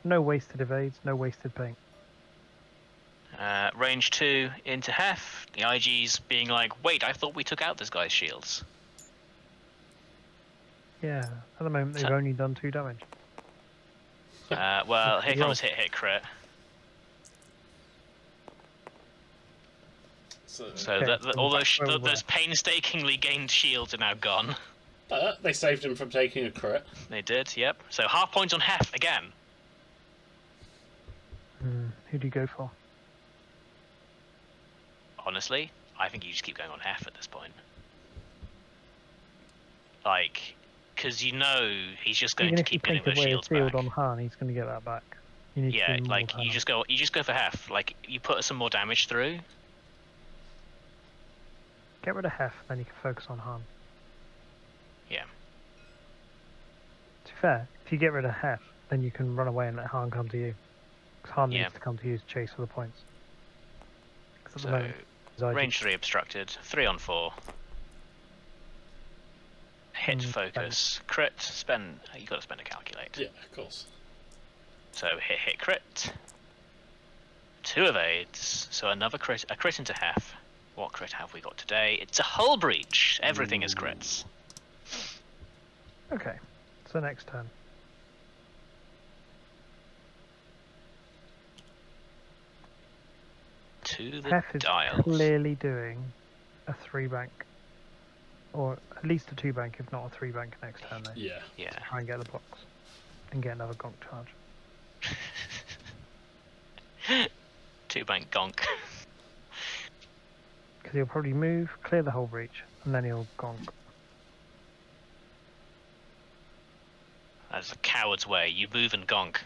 no wasted evades, no wasted paint. Range 2 into Hef. The IG's being like, wait, I thought we took out this guy's shields. Yeah, at the moment they've So- only done 2 damage. Well, here comes hit crit. So So Okay, all back where we were. those painstakingly gained shields are now gone. they saved him from taking a crit. They did, yep. So half points on Hef again. Who do you go for? Honestly, I think you just keep going on Hef at this point. Like, because you know he's just going Even to if you keep getting take those away a shields shield back. on Han, he's going to get that back. You need Yeah, to do more like than you just go for Hef. Like you put some more damage through. Get rid of Hef, then you can focus on Han. Yeah. To be fair, if you get rid of Hef, then you can run away and let Han come to you. Because Han Yeah. needs to come to you to chase for the points. 'Cause at the So moment, his IG range 3 obstructed, 3 on 4. Hit Mm, focus, crit, spend. You got to spend a calculate. Yeah, of course. So hit crit. 2 evades. So another crit, a crit into Hef. What crit have we got today? It's a hull breach. Everything is crits. Okay, so next turn. To the Hef is dials. clearly doing a 3-bank. Or at least a 2-bank, if not a 3-bank next turn, though. Yeah. Yeah. Try and get the blocks. And get another gonk charge. 2-bank gonk. Because he'll probably move, clear the whole breach, and then he'll gonk. That's a coward's way. You move and gonk.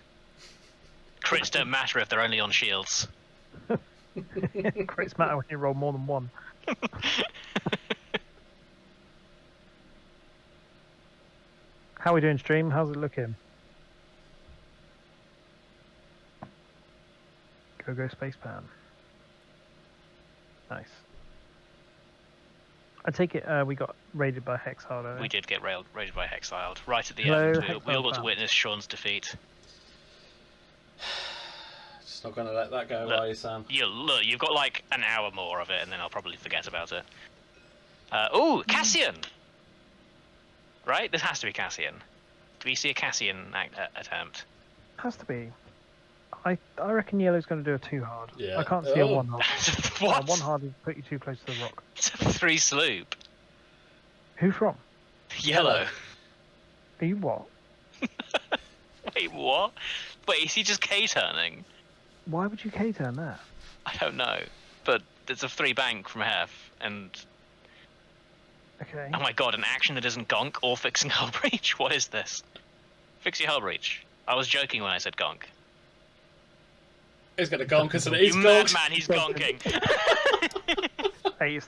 Crits don't matter if they're only on shields. Crits matter when you roll more than one. How are we doing, stream? How's it looking? Go Spacepan. Nice. I take it we got raided by Hexharder. We did get raided by Hexiled. Right at the Hello, end, we all Hexiled got to fans. witness Sean's defeat. Just not going to let that go, Look. are you, Sam? Look, you've got like an hour more of it, and then I'll probably forget about it. Oh, Cassian! Right? This has to be Cassian. Do we see a Cassian attempt? Has to be. I reckon yellow's going to do a 2-hard. Yeah. I can't see a Oh. 1-hard. What? 1-hard would put you too close to the rock. It's a 3 sloop. Who from? Yellow. Are you what? Wait, what? Wait, is he just K-turning? Why would you K-turn that? I don't know. But there's a 3-bank from Hef, and Okay. oh my god, an action that isn't gonk or fixing hull breach? What is this? Fix your hull breach. I was joking when I said gonk. He's going to gonk, isn't it? He's You gonked. madman, he's gonking. Hey,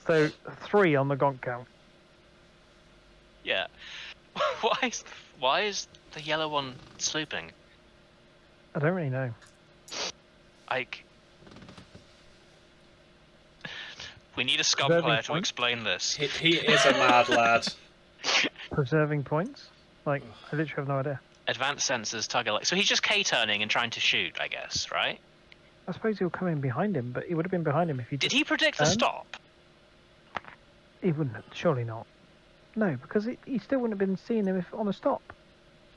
so 3 on the gonk count. Yeah. Why is the yellow one slooping? I don't really know. Like, we need a Scum Preserving player to points? explain this. He is a mad lad. Preserving points? Like, I literally have no idea. Advanced sensors, tug. So he's just K-turning and trying to shoot, I guess, right? I suppose he'll come in behind him, but he would have been behind him if he Did just... he predict the turn. stop? He wouldn't have, surely not. No, because he still wouldn't have been seeing him if on a stop.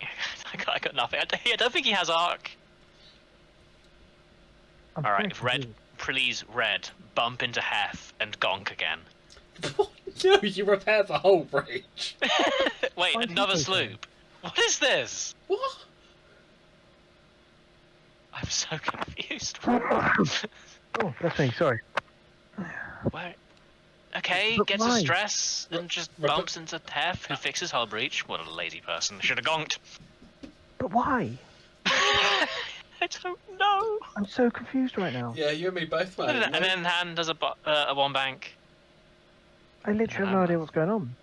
I got nothing. I don't think he has arc. I'm All right, very if red, confused. please, red, bump into Hef and gonk again. No, you repaired the whole breach. Wait, Why is he another K-turning? sloop. What is this? What? I'm so confused. Oh, that's me, sorry. Where? Okay, But gets a why? stress and just Re- bumps into Hef, who fixes hull breach. What a lazy person. Should have gonked. But why? I don't know. I'm so confused right now. Yeah, you and me both, mate. And then Han does a 1-bank. I literally have no idea what's going on.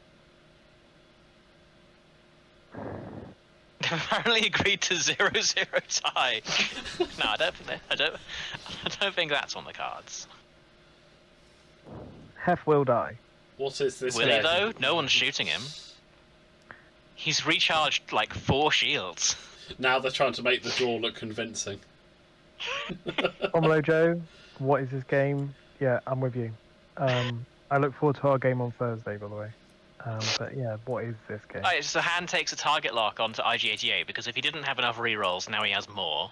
They've apparently agreed to 0-0 tie. No, I don't think that's on the cards. Hef will die. What is this? Will he game? though? No one's shooting him. He's recharged like 4 shields. Now they're trying to make the draw look convincing. Omelo Joe, what is this game? Yeah, I'm with you. I look forward to our game on Thursday, by the way. But yeah, what is this game? Alright, so Han takes a target lock onto IG88 because if he didn't have enough rerolls, now he has more.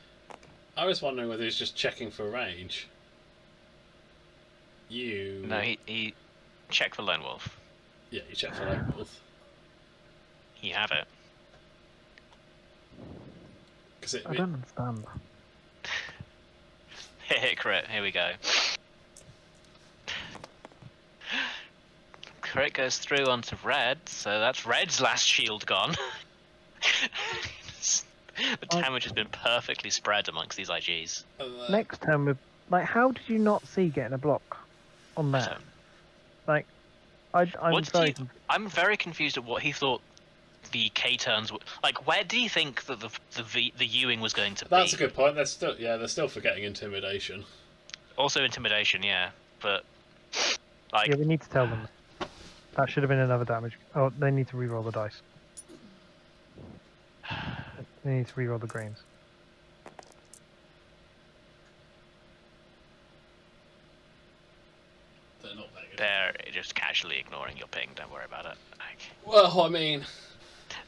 I was wondering whether he's just checking for range. You. No, he check for Lone Wolf. Yeah, you check for Lone Wolf. He have it. Because it. I don't understand. Hit crit. Here we go. crit goes through onto red, so that's red's last shield gone. The damage has been perfectly spread amongst these IGs. Next turn, how did you not see getting a block on that? Like, I'm very confused at what he thought the K turns were. Like, where did he think that the Ewing was going to be? That's a good point. They're still forgetting intimidation. Also intimidation, yeah, but like. Yeah, we need to tell them. That should have been another damage. Oh, they need to reroll the dice. They need to reroll the greens. They're not paying attention. They're just casually ignoring your ping. Don't worry about it. Well, I mean,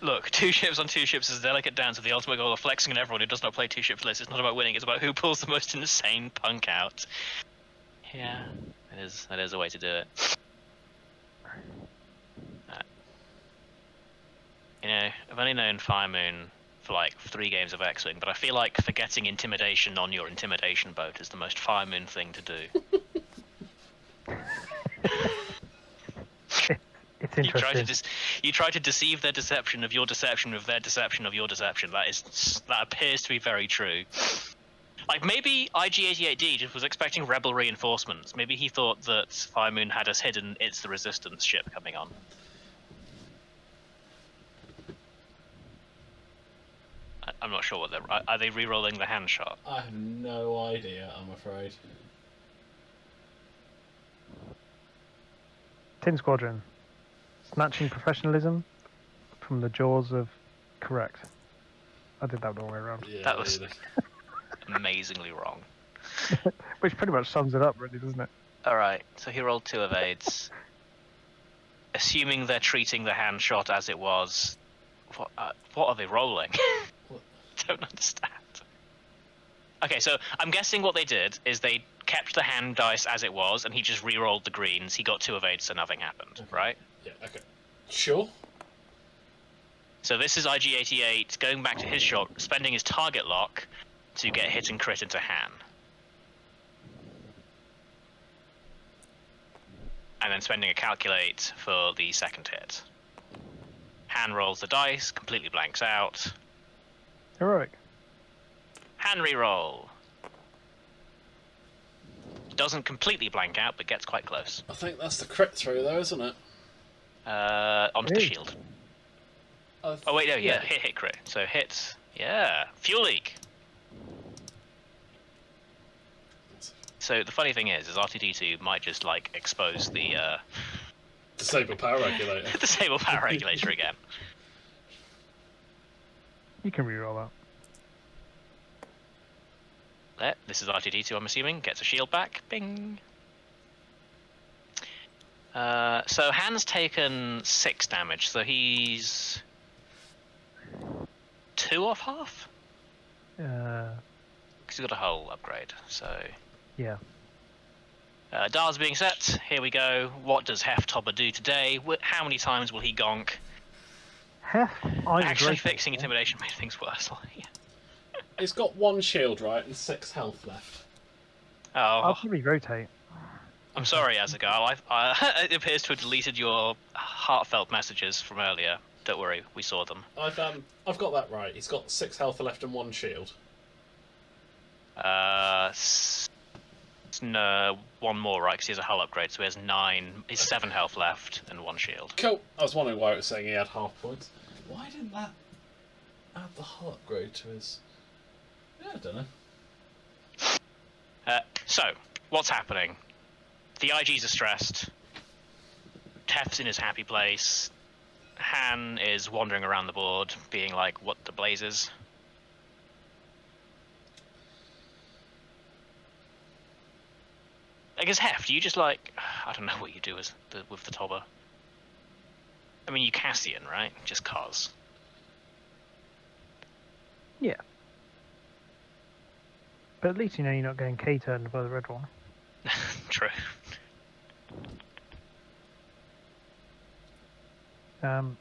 look, 2 ships on 2 ships is a delicate dance of the ultimate goal of flexing on everyone who does not play 2 ships lists. It's not about winning. It's about who pulls the most insane punk out. Yeah, that is a way to do it. You know, I've only known Firemoon for like 3 games of X-Wing, but I feel like forgetting intimidation on your intimidation boat is the most Firemoon thing to do. It's interesting. You try to deceive their deception of your deception of their deception of your deception. That appears to be very true. Like, maybe IG88D just was expecting rebel reinforcements. Maybe he thought that Firemoon had us hidden. It's the Resistance ship coming on. I'm not sure what are they re-rolling the hand shot? I have no idea, I'm afraid. Tin Squadron. Snatching professionalism from the jaws of correct. I did that the wrong way around. Yeah, that was amazingly wrong. Which pretty much sums it up, really, doesn't it? Alright, so he rolled 2 evades. Assuming they're treating the hand shot as it was, what are they rolling? Don't understand. Okay, so I'm guessing what they did is they kept the hand dice as it was, and he just re-rolled the greens. He got 2 evades, so nothing happened, right? Yeah, okay. Sure. So this is IG88 going back to his shot, spending his target lock to get hit and crit into Han. And then spending a calculate for the second hit. Han rolls the dice, completely blanks out. Heroic. Han re-roll. Doesn't completely blank out, but gets quite close. I think that's the crit through, though, isn't it? Onto the shield. Oh wait, no, yeah, hit crit. So hit, yeah, fuel leak. So the funny thing is R2D2 might just like expose the disable power regulator. Disable power regulator again. You can reroll that. This is R2D2, I'm assuming. Gets a shield back. Bing. So Han's taken 6 damage, so he's 2 off half? Because he's got a hull upgrade, so... Yeah. Dial's being set. Here we go. What does Hef Tobber do today? How many times will he gonk? Hef, actually fixing intimidation made things worse. He's got 1 shield, right, and 6 health left. Oh. I'll probably rotate. I'm sorry, Azaghal. It appears to have deleted your heartfelt messages from earlier. Don't worry, we saw them. I've got that right. He's got 6 health left and 1 shield. No, 1 more, right? Because he has a hull upgrade, so he has 9. He's 7 health left and 1 shield. Cool. I was wondering why it was saying he had half points. Why didn't that add the hull upgrade to his? Yeah, I don't know. So, what's happening? The IGs are stressed. Tef's in his happy place. Han is wandering around the board, being like, what the blazes? I guess Hef, do you just like... I don't know what you do with the Tobber. I mean, you Cassian, right? Just cause. Yeah. But at least you know you're not getting K-turned by the red one. True. I'm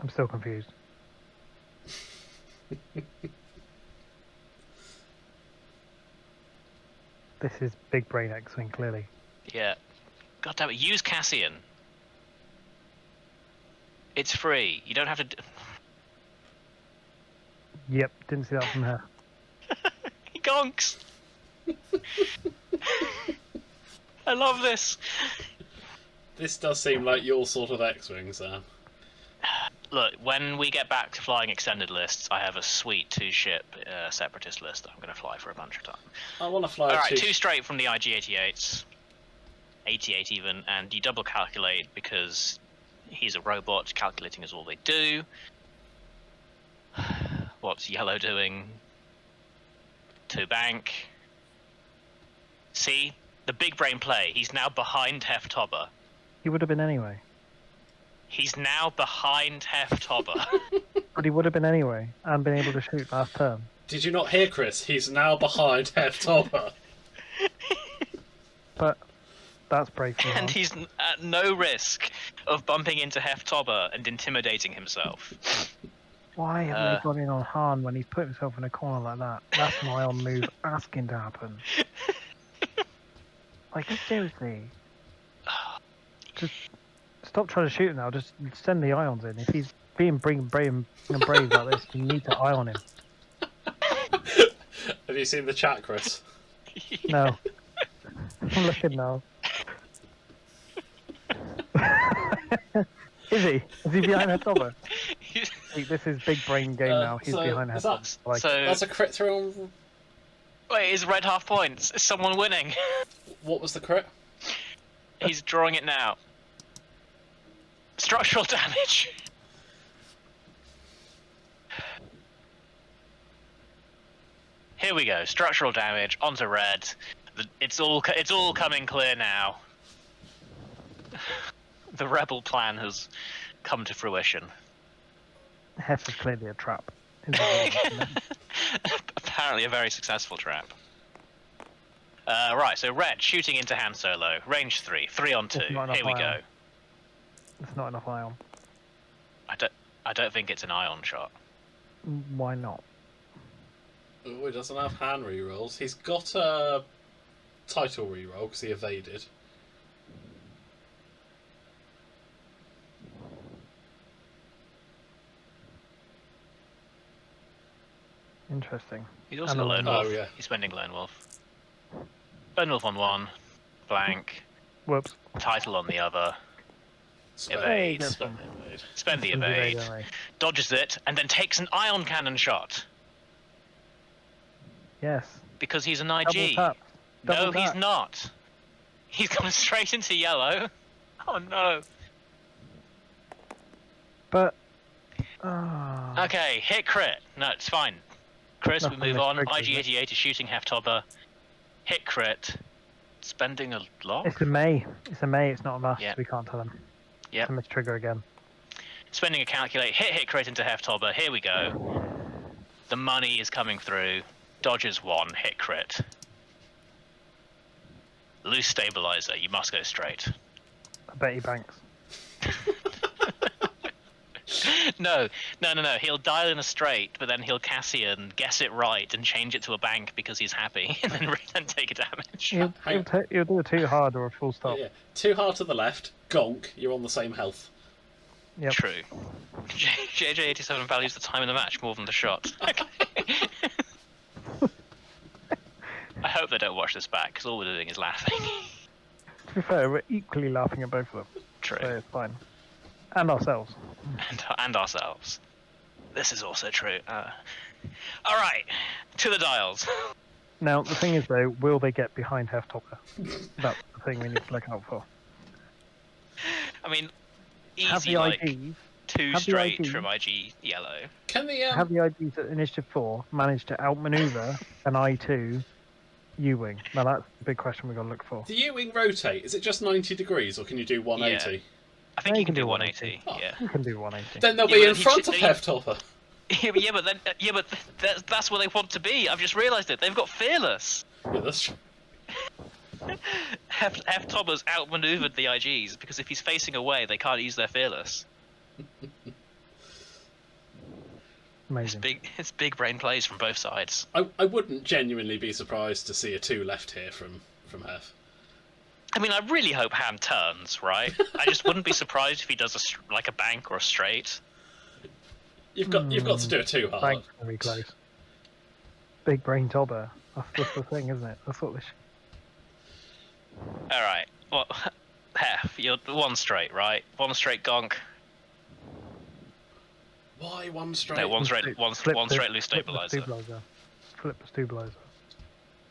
still confused. This is big brain X-Wing, clearly. Yeah. God damn it, use Cassian. It's free. You don't have to. Yep, didn't see that from her. He gonks. I love this. This does seem like your sort of X-Wing, Sam. Look, when we get back to flying extended lists, I have a sweet 2-ship separatist list that I'm going to fly for a bunch of time. I want to fly. Alright, 2 straight from the IG-88s. 88 even, and you double calculate because he's a robot, calculating is all they do. What's yellow doing? 2 bank. See? The big brain play. He's now behind Heftobber. He would have been anyway. He's now behind Heftobber. But he would have been anyway, and been able to shoot last turn. Did you not hear, Chris? He's now behind Heftobber. But that's brave for And him. he's at no risk of bumping into Heftobber and intimidating himself. Why haven't they gone in on Han when he's put himself in a corner like that? That's an Ion move asking to happen. Like, seriously. Just stop trying to shoot him now. Just send the Ions in. If he's being brave like this, you need to Ion him. Have you seen the chat, Chris? No. I'm looking now. Is he? Is he behind Heftobber? This is big brain game now. He's behind Heftobber. Like, That's a crit through on... Wait, is red half points? Is someone winning? What was the crit? He's drawing it now. Structural damage. Here we go. Structural damage onto red. It's all coming clear now. The rebel plan has come to fruition. Hef is clearly a trap. Apparently a very successful trap. Right, so red shooting into Han Solo, range 3, 3 on 2. Here we go. It's not enough Ion. I don't think it's an Ion shot. Why not? Oh, he doesn't have hand rerolls. He's got a title reroll because he evaded. Interesting. He's also got Lone Oh, Wolf. yeah. He's spending Lone Wolf. Lone Wolf on 1, blank. Whoops. Title on the other. Evade. Spend the evade. Dodges it, and then takes an ion cannon shot. Yes. Because he's an Double IG. tap. No, Double he's tap. not. He's gone straight into yellow. Oh no. But. Okay, hit crit. No, it's fine. Chris, we Nothing move on. restricted, IG-88 is shooting Heftobber. Hit crit. Spending a lot? It's a May. It's a May. It's not a must. Yeah. We can't tell him. Yep. It's a mistrigger again. Spending a calculate. Hit crit into Heftobber. Here we go. The money is coming through. Dodges 1. Hit crit. Loose stabilizer. You must go straight. I bet he banks. No. He'll dial in a straight, but then he'll Cassian, guess it right, and change it to a bank because he's happy, and then take a damage. He'll do a too hard or a full stop. Yeah. Too hard to the left. Gonk. You're on the same health. Yep. True. JJ87 values the time in the match more than the shot. Okay. I hope they don't watch this back, because all we're doing is laughing. To be fair, we're equally laughing at both of them. True. So it's fine. And ourselves. And ourselves. This is also true. Alright, to the dials. Now, the thing is, though, will they get behind Heftobber? That's the thing we need to look out for. I mean, Have easy, the like, IDs, 2 have the straight ID. from IG yellow. Can the have the IDs at Initiative 4 manage to outmaneuver an I2 U-Wing? Now, that's the big question we've got to look for. the U-wing rotate? Is it just 90 degrees, or can you do 180? I think Yeah, you can do 180. Oh. Yeah. You can do 180. Then they'll Yeah, be but in he front should- of he- Heftobber. but that's where they want to be. I've just realised it. They've got Fearless. Yeah, that's true. Heftobber's outmaneuvered the IGs because if he's facing away, they can't use their Fearless. Amazing. It's big brain plays from both sides. I wouldn't genuinely be surprised to see a 2 left here from Hef. I mean, I really hope hand turns, right? I just wouldn't be surprised if he does a bank or a straight. You've got to do it too hard. Frank's gonna be close. Big brain tobber. That's the thing, isn't it? That's what this. All right. Well, Hef, you're one straight, right? One straight gonk. Why one straight? No, one straight loose stabilizer. Flip the stabilizer.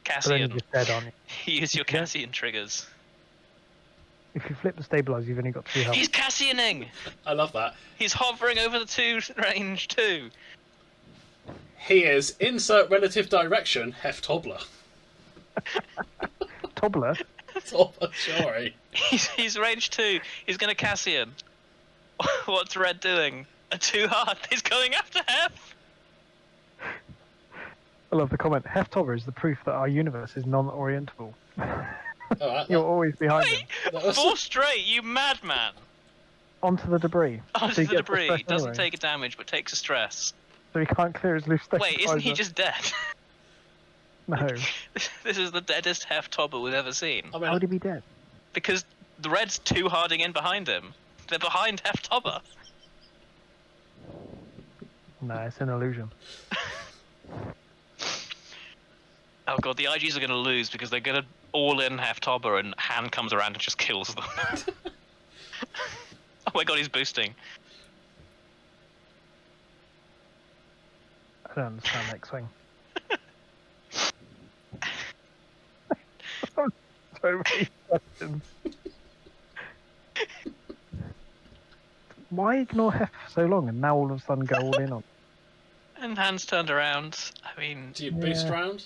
Cassian, Just dead on you. use your Cassian triggers. If you flip the stabilizer, you've only got 2 health. He's Cassianing! I love that. He's hovering over the 2 range 2. He is insert relative direction Heftobler. Tobbler? Tobler, sorry. He's range 2. He's gonna Cassian. What's Red doing? A 2 hard. He's going after Hef. I love the comment. Heftobber is the proof that our universe is non-orientable. You're always behind him. 4 straight, you madman. Onto the debris. Onto So he the gets debris. stress Doesn't anyway. take a damage, but takes a stress. So he can't clear his loose stabilizer. Wait, isn't he just dead? No. This is the deadest Heftobber we've ever seen. I mean, How would he be dead? Because the Reds 2 harding in behind him. They're behind Heftobber. No, it's an illusion. Oh god, the IGs are going to lose because they're going to all in Heftobber and Han comes around and just kills them. Oh my god, he's boosting. I don't understand that swing. So many questions. Why ignore Hef for so long and now all of a sudden go all in on? And Han's turned around. I mean, do you boost Yeah. round?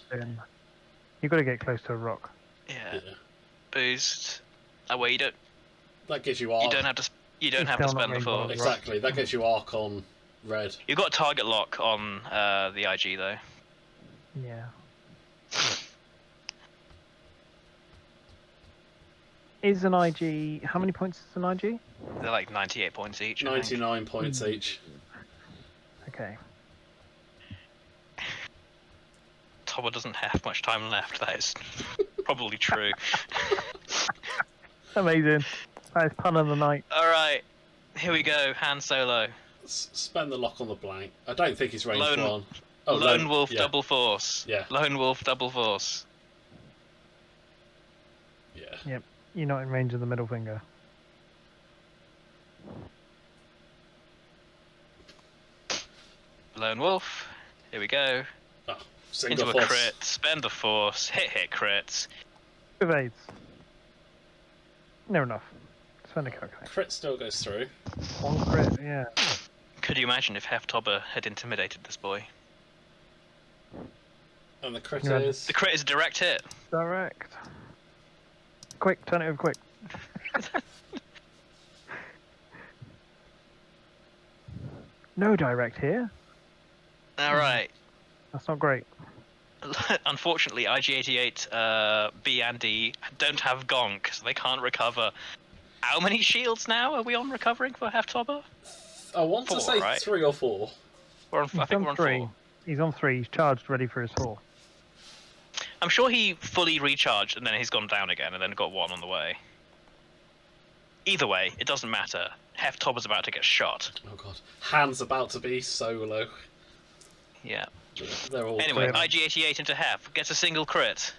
You've got to get close to a rock. yeah, boost. Oh wait, you don't. That gives you arc. You don't have to. You don't It's have to still not spend the rainbow. force. Exactly. That gives you arc on red. You've got target lock on the IG though. Yeah. Is an IG... How many points is an IG? They're like 98 points each. I think. 99 points each. Okay. Tobber doesn't have much time left. That is probably true. Amazing. That is pun of the night. All right, here we go. Han Solo. Spend the lock on the blank. I don't think he's range Lone- 1. Oh, Lone Wolf yeah. double force. Yeah. Lone Wolf double force. Yeah. You're not in range of the middle finger. Lone Wolf. Here we go. Oh, single Into a force. crit. Spend the force. Hit crits. Evades. Near enough. Spend a calculate. Crit still goes through. One crit, yeah. Could you imagine if Heftobber had intimidated this boy? And the crit Yeah. is... The crit is a direct hit. Direct. Quick, turn it over quick. No direct here. All right. That's not great. Unfortunately, IG88 B and D don't have Gonk, so they can't recover. How many shields now are we on recovering for Heftobber? I want to 4, say right? 3 or 4. I He's think we're on 3. 4. He's on 3. He's charged, ready for his 4. I'm sure he fully recharged and then he's gone down again and then got 1 on the way. Either way, it doesn't matter. Heftobber's about to get shot. Oh god. Han's about to be solo. Yeah. They're all Anyway, clear. IG88 into Hef. Gets a single crit.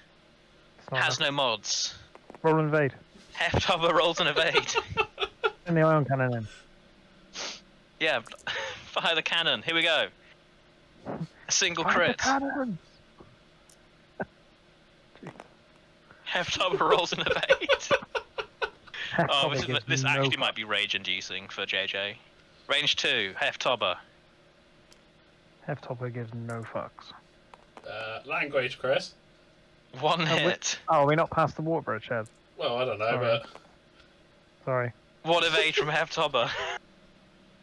It's not Has enough. no mods. Roll and evade. Heftobber rolls an evade. And the ion cannon in. Yeah. Fire the cannon. Here we go. A single Fire the crit. cannon! Heftobber rolls an evade. Oh, Heftobber gives this no actually fuck. might be rage-inducing for JJ. Range 2, Heftobber. Heftobber gives no fucks. language, Chris. 1 Oh, hit. Oh, are we not past the water bridge, Chad? Well, I don't know, Sorry. but... Sorry. 1 evade from Heftobber.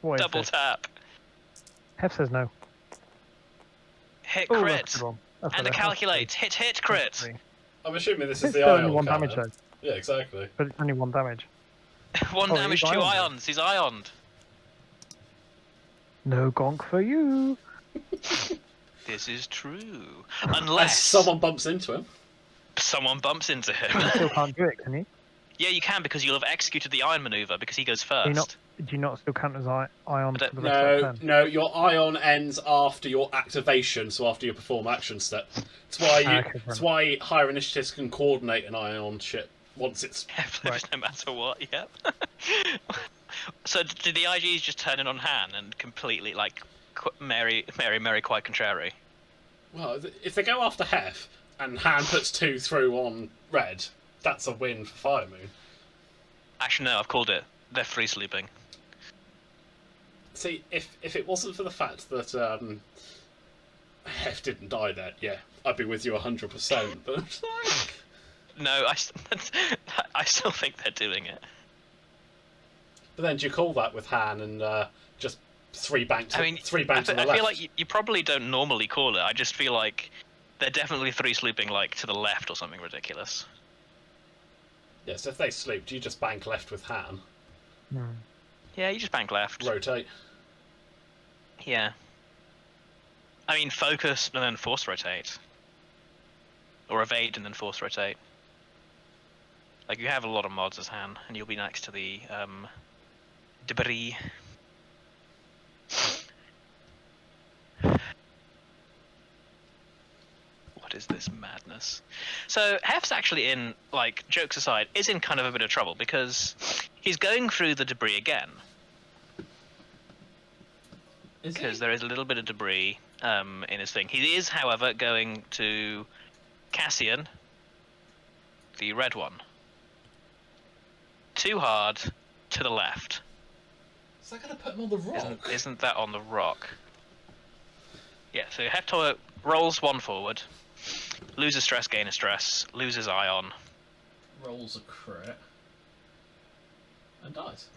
What is Double this? tap. Hef says no. Hit Oh, crit. that's the one. That's And a better. calculate. Hit crit. That's three. I'm assuming this is It's the still ion only 1 cannon. damage though, Yeah, exactly. but it's only 1 damage. 1 Oh, damage, he's 2 ioned. ions. He's ioned. No gonk for you. This is true. Unless Unless someone bumps into him. someone bumps into You him. still can't do it, can you? Yeah, you can, because you'll have executed the iron maneuver because he goes first. Do you not still count as ion for the rest of No, the turn? no, your ion ends after your activation, so after you perform action step. It's why it's why higher initiatives can coordinate an ion ship once it's Right. No matter what, yeah. So did the IGs just turn in on Han and completely like Mary quite contrary? Well, if they go after Hef and Han puts 2 through on red, that's a win for Firemoon. Actually, no, I've called it. They're free sleeping. See, if it wasn't for the fact that Hef didn't die there, yeah, I'd be with you 100%. But no, I still think they're doing it. But then do you call that with Han and just 3 bank to, I mean, 3 bank to the left? I feel like you probably don't normally call it. I just feel like they're definitely 3 sleeping like to the left or something ridiculous. Yes, if they sleep, do you just bank left with Han? Yeah, you just bank left. Rotate. Yeah. I mean, focus and then force rotate. Or evade and then force rotate. Like, you have a lot of mods as Han, and you'll be next to the debris. What is this madness? So Hef's actually in, like, jokes aside, is in kind of a bit of trouble because he's going through the debris again. Because there is a little bit of debris in his thing. He is, however, going to Cassian, the red one. Too hard to the left. Is that going to put him on the rock? Isn't that on the rock? Yeah, so Hector rolls 1 forward, loses stress, gain a stress, loses ion. Rolls a crit. And dies.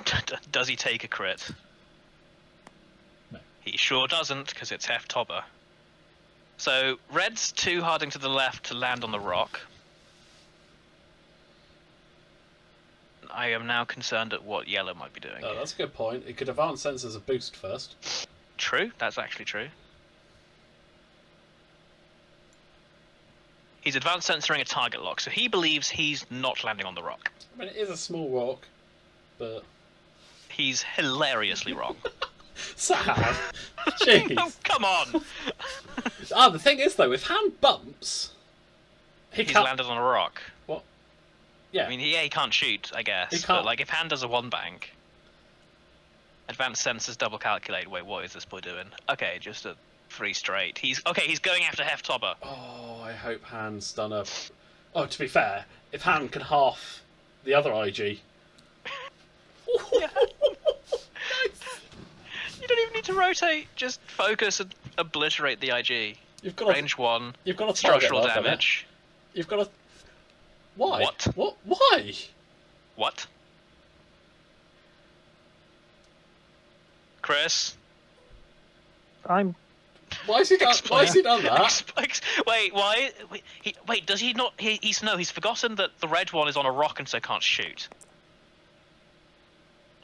Does he take a crit? No. He sure doesn't, because it's Hef-Tobber. So, red's too harding to the left to land on the rock. I am now concerned at what yellow might be doing. Oh, that's a good point. It could advance sense as a boost first. True, that's actually true. He's advanced censoring a target lock, so he believes he's not landing on the rock. I mean, it is a small rock, but... He's hilariously wrong. Sam! Jeez! Oh, come on! The thing is, though, if Han bumps... He's landed on a rock. What? Yeah. I mean, he can't shoot, I guess. He can't. But, like, if Han does a 1 bank... Advanced sensors double calculate. Wait, what is this boy doing? Okay, just a 3 straight. He's going after Hef-Tobber. Oh, I hope Han's done a... Oh, to be fair, if Han can half the other IG... Yeah. Nice. You don't even need to rotate. Just focus and obliterate the IG. You've got range 1. You've got a structural damage. You've got a... Why? What? What? Why? What? Chris? I'm... Why has he done that? Wait, why? Wait, does he not... He's forgotten that the red one is on a rock and so can't shoot.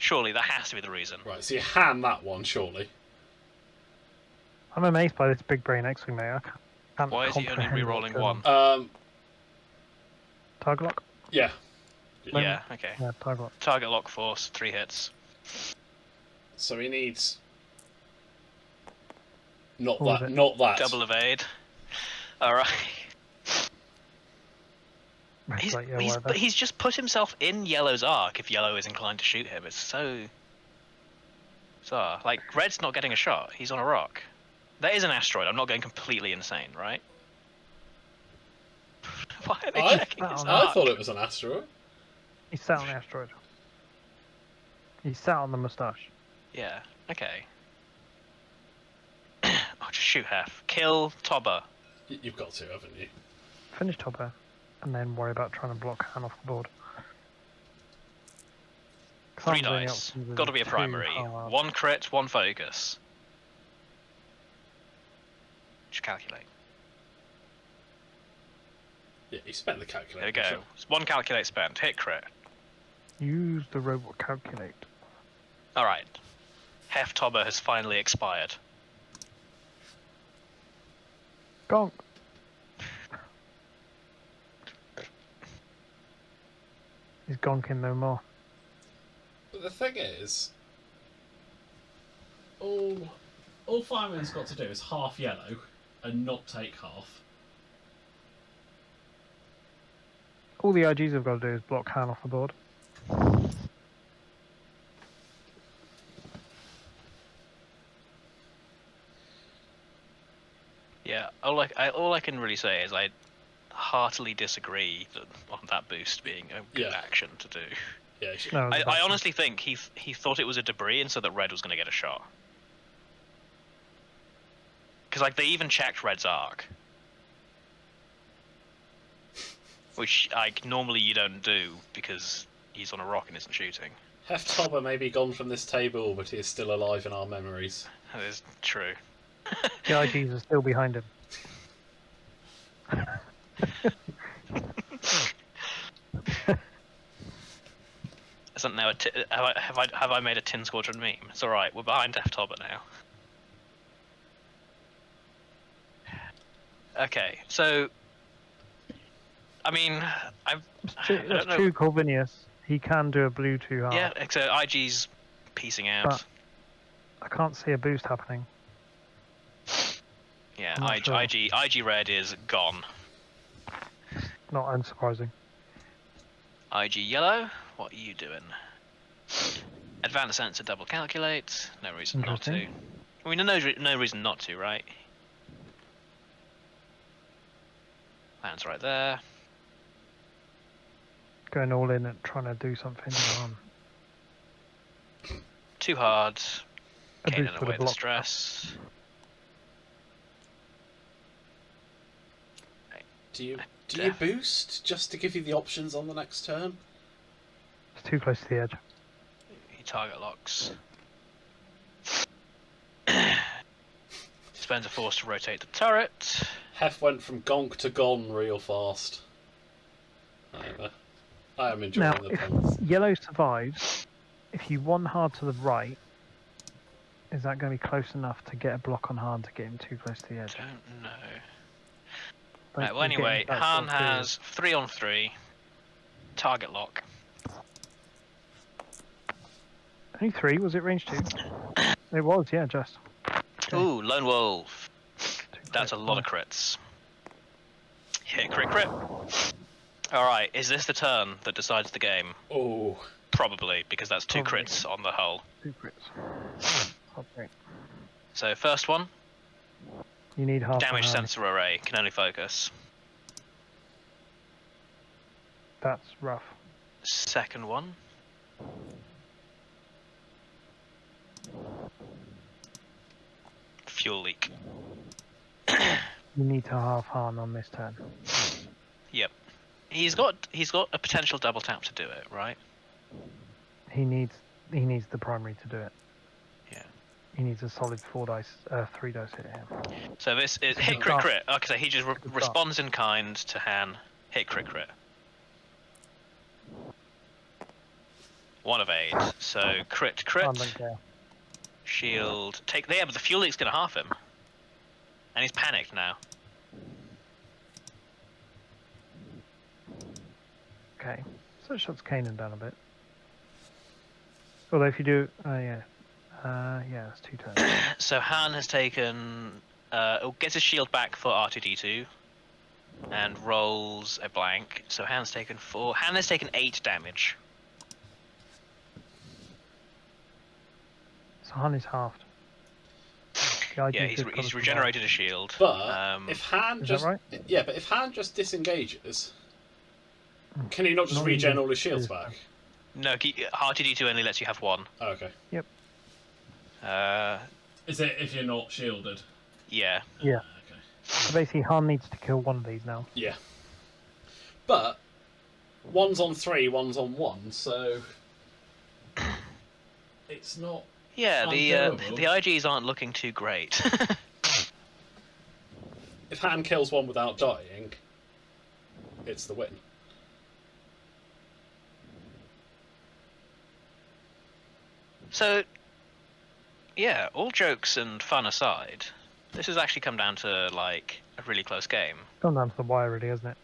Surely, that has to be the reason. Right, so you hand that one, surely. I'm amazed by this big brain X-Wing, mate. I can't Why is he only re-rolling 1? Target lock? Yeah. Yeah, okay. Yeah, target lock. Target lock force, 3 hits. So he needs... Not that. Double evade. Alright. But he's just put himself in Yellow's arc if Yellow is inclined to shoot him. It's so bizarre. Like, Red's not getting a shot. He's on a rock. That is an asteroid. I'm not going completely insane, right? Why are they checking his arc? I thought it was an asteroid. He sat on the asteroid. He sat on the moustache. Yeah, okay. Oh, just shoot Hef. Kill Tobber. You've got to, haven't you? Finish Tobber, and then worry about trying to block Han off the board. 3 dice. Got to be a primary. 1 crit, 1 focus. Just calculate. Yeah, he spent the calculator. There we go. 1 calculate spent. Hit crit. Use the robot calculate. Alright. Hef-Tobber has finally expired. He's gonking no more. But the thing is, all Firemoon's got to do is half yellow and not take half. All the IGs have got to do is block Han off the board. Yeah, all I can really say is I heartily disagree on that boost being a good action to do. Yeah, No, I honestly think he thought it was a debris and so that red was going to get a shot. Because like they even checked red's arc, which like normally you don't do because he's on a rock and isn't shooting. Heftobber may be gone from this table, but he is still alive in our memories. That is true. the IGs are still behind him. Isn't now have I made a Tin Squadron meme? It's all right. We're behind Heftobber now. Okay, so I mean, I don't That's know. true, Corvinius. He can do a blue 2 half. Yeah, so IG's piecing out. But I can't see a boost happening. Yeah, I'm not sure. IG red is gone. Not unsurprising. IG yellow, what are you doing? Advanced sensor double calculate. No reason not to. Interesting. I mean, no reason not to, right? Land's right there. Going all in and trying to do something. Too hard. A Caning boost would away have the blocked. stress. Do you boost just to give you the options on the next turn? It's too close to the edge. He target locks. Spends a force to rotate the turret. Hef went from gonk to gone real fast. I am enjoying Now, the if puns. yellow survives, if you one hard to the right, is that going to be close enough to get a block on hard to get him too close to the edge? Don't know. Like, Right, well, you're getting anyway, that Han sort of has 3-on-3. Target lock. Only 3, was it range 2? It was, yeah, just. Okay. Ooh, Lone Wolf. Too That's a close. lot of crits. Hit, crit, crit. Alright, is this the turn that decides the game? Oh, Probably, because that's 2 Probably. crits on the hull. 2 crits. Okay. So, first one, You need half damage a hand. sensor array, can only focus. That's rough. Second one. Fuel leak. You need to half Han on this turn. Yep. He's got a potential double tap to do it, right? He needs the primary to do it. Yeah. He needs a solid 3 dice hit here. So this is hit, crit, crit. Okay, so he just responds in kind to Han. Hit, crit, crit. 1 evade. So crit, crit. Han don't care. Shield. Yeah, but the fuel leak's gonna half him. And he's panicked now. Okay. So it shuts Kanan down a bit. Although if you do, yeah, that's 2 turns. So Han has taken, gets his shield back for R2D2, and rolls a blank. So Han's taken 4. Han has taken 8 damage. So Han is halved. The Yeah, IG's just got he's to regenerated a shield. but if Han Is just that right? yeah, but if Han just disengages, can he not just Not regen even all his shields his back? No, R2D2 only lets you have 1. Oh, okay. Yep. Is it if you're not shielded? Yeah. Yeah. Okay. So basically, Han needs to kill one of these now. Yeah. But one's on 3, one's on 1, so it's not. Yeah, Undoable. the IGs aren't looking too great. If Han kills one without dying, it's the win. So, yeah, all jokes and fun aside, this has actually come down to, like, a really close game. Gone down to the wire, really, hasn't it?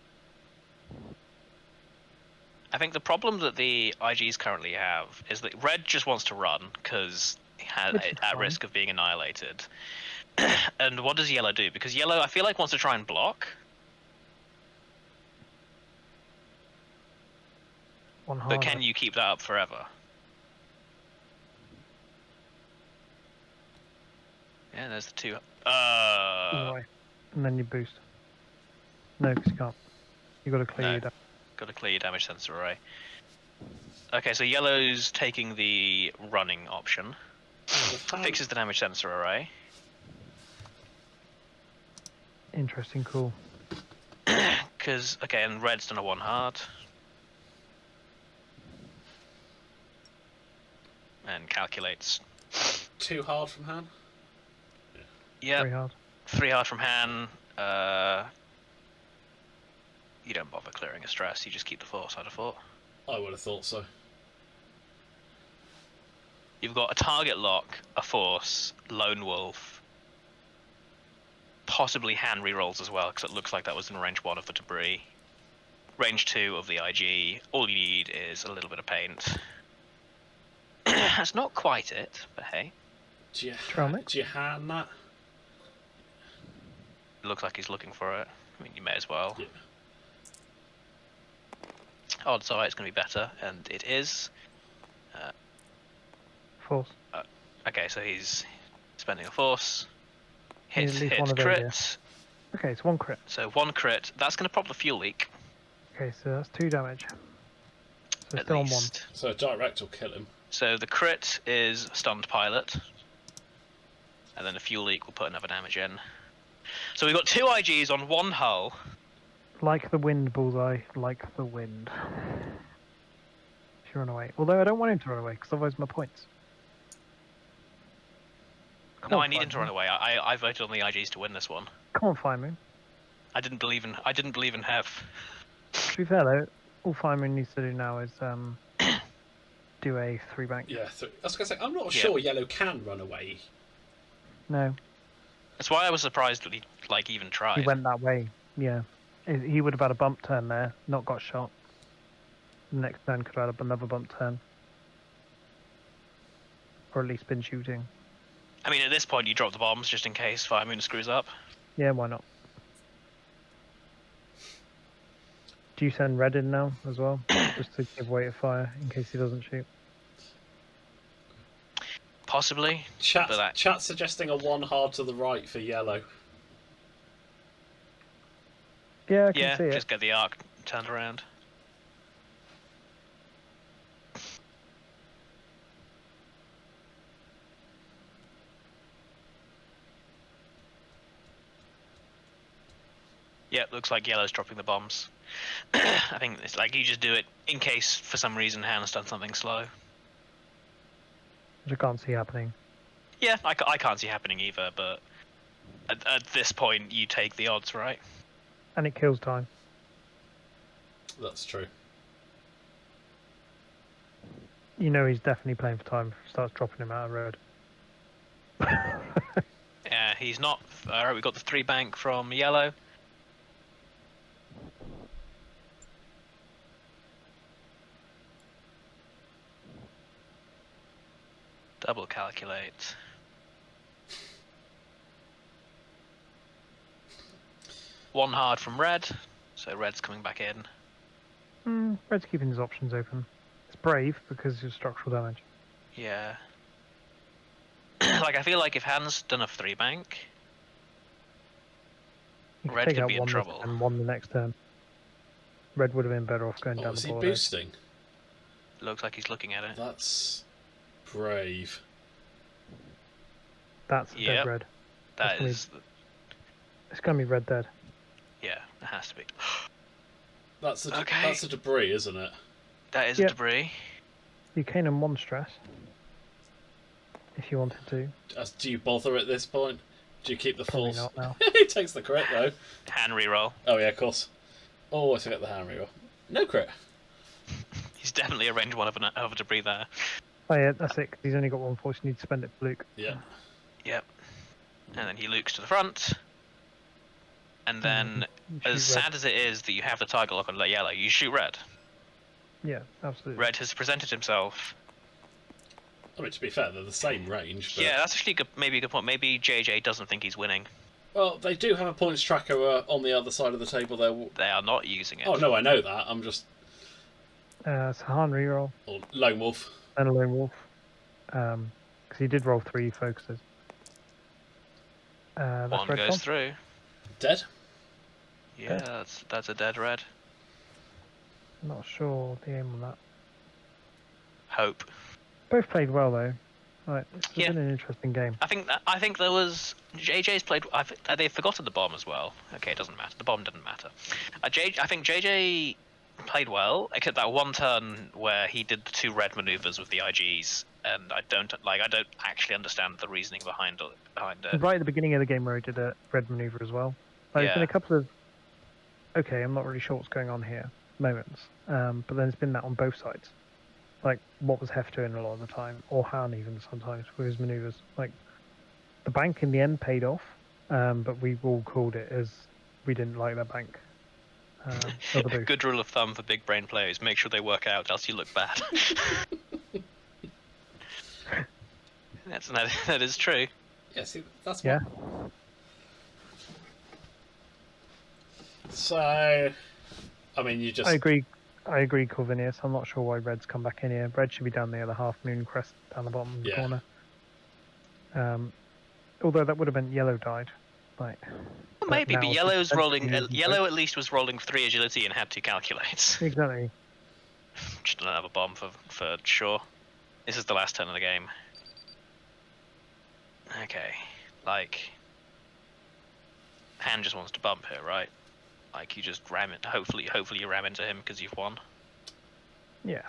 I think the problem that the IGs currently have is that red just wants to run because Which is at fine. risk of being annihilated. And what does yellow do? Because yellow, I feel like, wants to try and block, One but harder. can you keep that up forever? Yeah, there's the two. Either way. And then you boost. No, because you can't. You got to clear No. your damage. Got to clear your damage sensor array. Okay, so yellow's taking the running option. Fixes the damage sensor array. Interesting, cool. Because, okay, and red's done a 1 hard. And calculates. 2 hard from hand. Yep, Very hard. 3 hard from hand. You don't bother clearing a stress, you just keep the force, I'd have thought. I would have thought so. You've got a target lock, a force, lone wolf, possibly hand rerolls as well, because it looks like that was in range 1 of the debris. Range 2 of the IG. All you need is a little bit of paint. That's not quite it, but hey. Do you, Trail mix? do you hand that? It looks like he's looking for it. I mean, you may as well. Yeah. Odds are it's going to be better, and it is. Force. Okay, so he's spending a force. Need Hit, at least hit, one of those, crit. Okay, it's 1 crit. So 1 crit. That's going to pop the fuel leak. Okay, so that's 2 damage. So At still on 1. least. So a direct will kill him. So the crit is stunned pilot. And then the fuel leak will put another damage in. So we've got 2 IGs on 1 hull. Like the wind, Bullseye. Like the wind. If you run away. Although I don't want him to run away, because otherwise my points. Come No, on, I need him to Firemoon. run away. I voted on the IGs to win this one. Come on, Firemoon. I didn't believe in Hev. To be fair though, all Firemoon needs to do now is do a 3 bank. Yeah, I was going to say, I'm not Yeah. sure yellow can run away. No, That's why I was surprised that he even tried. he went that way. Yeah, he would have had a bump turn there, not got shot. The next turn could have had another bump turn, or at least been shooting. I mean, at this point, you drop the bombs just in case Firemoon screws up. Yeah, why not? Do you send red in now as well, just to give way to fire in case he doesn't shoot? Possibly. Chat, But that- chat suggesting a 1 hard to the right for yellow. Yeah, I can Yeah, see it. just get the arc turned around. Yeah, looks like yellow's dropping the bombs. I think it's like you just do it in case for some reason Hannah's done something slow. Which I can't see happening. Yeah, I can't see happening either, but at this point you take the odds, right? And it kills time. That's true. You know he's definitely playing for time if he starts dropping him out of road. Yeah, he's not. Alright, we got the 3 bank from yellow. Double calculate. One hard from red, so red's coming back in. Red's keeping his options open. It's brave because of structural damage. Yeah. Like, I feel like if Han's done a 3 bank, He could Red take could out be in one this trouble. and 1 the next turn. Red would have been better off going Oh, down is the he board. eh? boosting? looks like he's looking at it. That's brave. That's a Yep. dead red. That gonna is, It's gonna be red dead. yeah, it has to be. That's a, Okay. that's a debris, isn't it? That is Yep. debris. You can in 1 stress. If you wanted to. Do you bother at this point? Do you keep the Probably force? not now. He takes the crit though. Hand reroll. Oh yeah, of course. Oh, I forget the hand reroll. No crit. He's definitely a range 1 of a debris there. Oh yeah, that's it. 'Cause he's only got 1 force. You need to spend it for Luke. Yeah. Yep. And then he lukes to the front. And then, You as shoot red. sad as it is that you have the target lock on yellow, you shoot red. Yeah, absolutely. Red has presented himself. I mean, to be fair, they're the same range. But... Yeah, that's actually maybe a good point. Maybe JJ doesn't think he's winning. Well, they do have a points tracker on the other side of the table there. They are not using it. Oh, no, I know that. I'm just... Sahan reroll. Or Lone Wolf. And a Lone Wolf. Because he did roll 3 focuses. One goes through. Dead? Yeah, that's a dead red. Not sure the aim on that. Hope. Both played well though. Right, it's been an interesting game. I think there was JJ's played. They've forgotten the bomb as well. Okay, it doesn't matter. The bomb doesn't matter. I think JJ played well, except that one turn where he did the 2 red maneuvers with the IGs, and I don't actually understand the reasoning behind it. Right at the beginning of the game where he did a red maneuver as well. There's been a couple of okay, I'm not really sure what's going on here moments, but then there's been that on both sides. Like, what was Hef doing a lot of the time, or Han even sometimes with his maneuvers. Like, the bank in the end paid off, but we all called it as we didn't like that bank. Good rule of thumb for big brain players: make sure they work out, else you look bad. That is true. Yeah, see, that's yeah. So, I mean, you just... I agree, Corvinius. I'm not sure why Red's come back in here. Red should be down there, the half moon crest down the bottom corner. Although that would have been yellow died. Like, well, maybe, but yellow's rolling. Yellow at least was rolling 3 agility and had 2 calculates. Exactly. Just another bomb for sure. This is the last turn of the game. Okay, like, Han just wants to bump here, right? Like, you just ram it. Hopefully you ram into him because you've won. Yeah.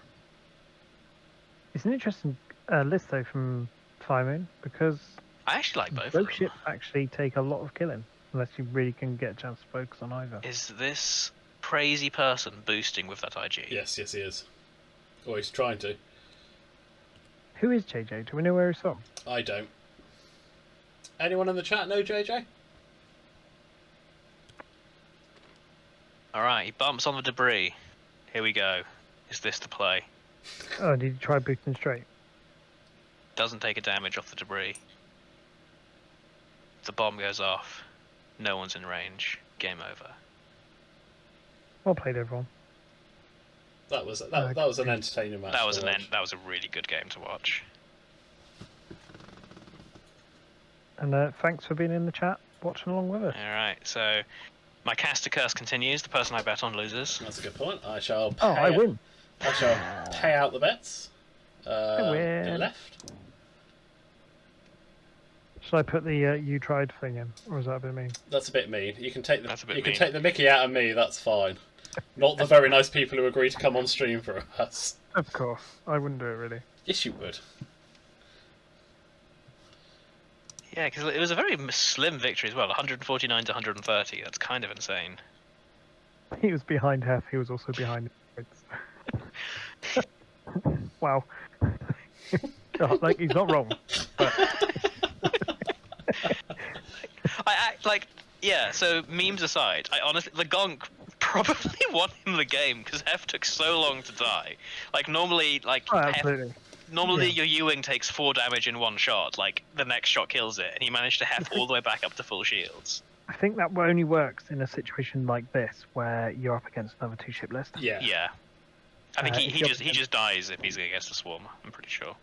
It's an interesting list though from Firemoon, because I actually like both. Both ships actually take a lot of killing, unless you really can get a chance to focus on either. Is this crazy person boosting with that IG? Yes, he is. Or he's trying to. Who is JJ? Do we know where he's from? I don't. Anyone in the chat know JJ? Alright, he bumps on the debris. Here we go. Is this the play? Oh, did you try boosting straight? Doesn't take a damage off the debris. The bomb goes off. No one's in range. Game over. Well played, everyone. That was an entertaining match. That was a really good game to watch. And thanks for being in the chat, watching along with us. Alright, so my caster curse continues. The person I bet on loses. That's a good point. I shall I win. I shall pay out the bets. I win. Left. Should I put the you tried thing in, or is that a bit mean? That's a bit mean. You can take the mickey out of me. That's fine. Not the very nice people who agree to come on stream for us. Of course, I wouldn't do it really. Yes, you would. Yeah, because it was a very slim victory as well. 149 to 130. That's kind of insane. He was behind Hef. He was also behind. Wow. God, like, he's not wrong. But... So memes aside, I honestly, the Gonk probably won him the game because Hef took so long to die. Like, normally, your Ewing takes 4 damage in 1 shot. Like, the next shot kills it, and he managed to Hef all the way back up to full shields. I think that only works in a situation like this where you're up against another 2-ship list. Yeah. I think he just dies if he's against a swarm. I'm pretty sure.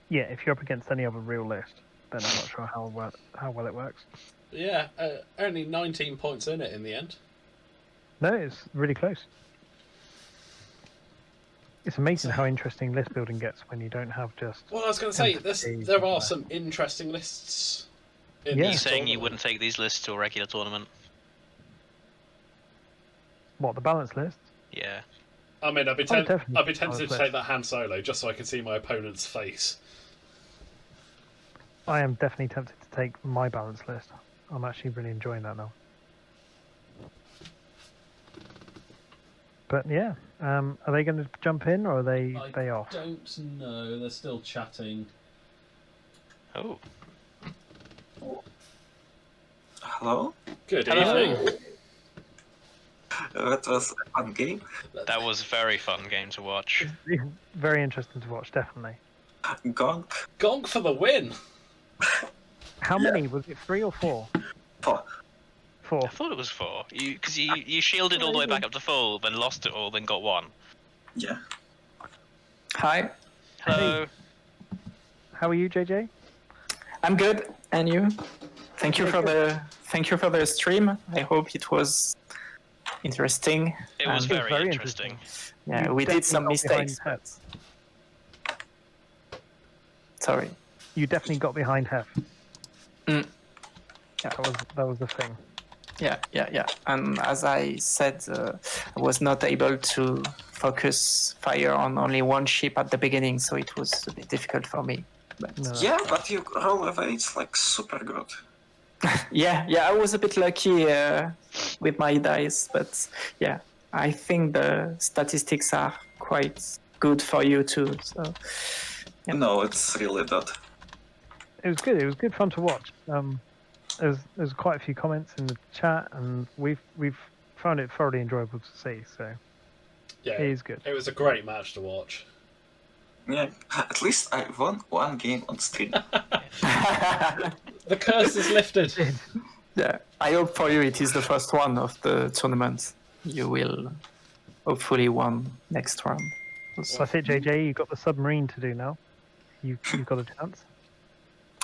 Yeah, if you're up against any other real list, then I'm not sure how well it works. Yeah, only 19 points in it in the end. No, it's really close. It's amazing how interesting list building gets when you don't have just... Well, I was going to say, there are some interesting lists in Are you this saying tournament. you wouldn't take these lists to a regular tournament? What, the balance list? Yeah. I mean, I'd be tempted definitely to take that Han Solo just so I can see my opponent's face. I am definitely tempted to take my balance list. I'm actually really enjoying that now. But yeah, are they going to jump in or are they off? I don't know. They're still chatting. Oh. Hello? Good Hello. evening. That was a fun game. That was a very fun game to watch. It's very interesting to watch, definitely. Gonk. Gonk for the win. How many? Was it 3 or 4? 4. 4. I thought it was 4. Because you shielded all the way back up to full, then lost it all, then got 1. Yeah. Hi, Hello. How are you, JJ? I'm good, and you? Thank you for the stream. I hope it was interesting. It was and- very interesting. Yeah, You we did some definitely got mistakes. behind But... Sorry. You definitely got behind Hef. Mm. Yeah, that was the thing. Yeah. And as I said, I was not able to focus fire on only one ship at the beginning, so it was a bit difficult for me. But No. Yeah, but you roll evades like super good. yeah, I was a bit lucky with my dice, but yeah, I think the statistics are quite good for you too. So yeah. No, it's really that. It was good. It was good fun to watch. There's quite a few comments in the chat, and we've found it thoroughly enjoyable to see. So Yeah, it is good. it was a great match to watch. Yeah, at least I won one game on stream. The curse is lifted. Yeah, I hope for you it is the first one of the tournament. You will hopefully win next round. So that's it, JJ. You've got the submarine to do now. You've got a chance.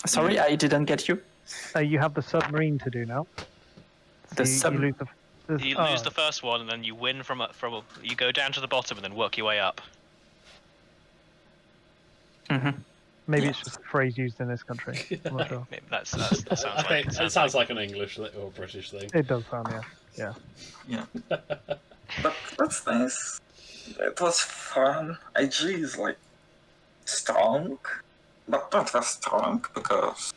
Sorry, I didn't get you. You have the submarine to do now. So you lose the You lose the first one, and then you win from you go down to the bottom and then work your way up. Mm-hmm. Maybe it's just a phrase used in this country. I'm not sure. Maybe that sounds I like think it sounds like an English or British thing. It does sound, yeah. Yeah. But that's nice. It was fun. IG is like strong, but not as strong because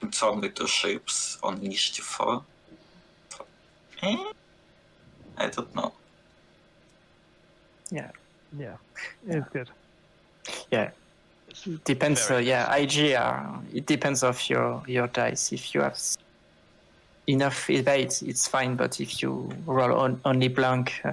it's only 2 ships on initiative 4. So, I don't know. Yeah, it's good. Yeah, depends. Very IG. It depends of your dice. If you have enough evade, it's fine. But if you roll only blank,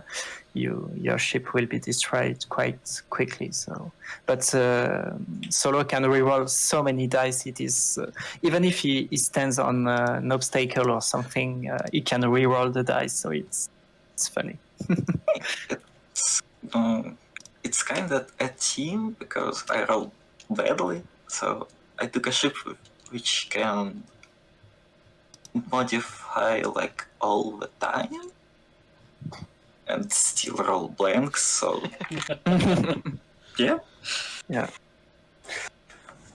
your ship will be destroyed quite quickly. So, but Solo can reroll so many dice. It is even if he stands on an obstacle or something, he can reroll the dice. So it's funny. It's kind of a team because I rolled badly, so I took a ship which can modify like all the time and still roll blanks, so yeah.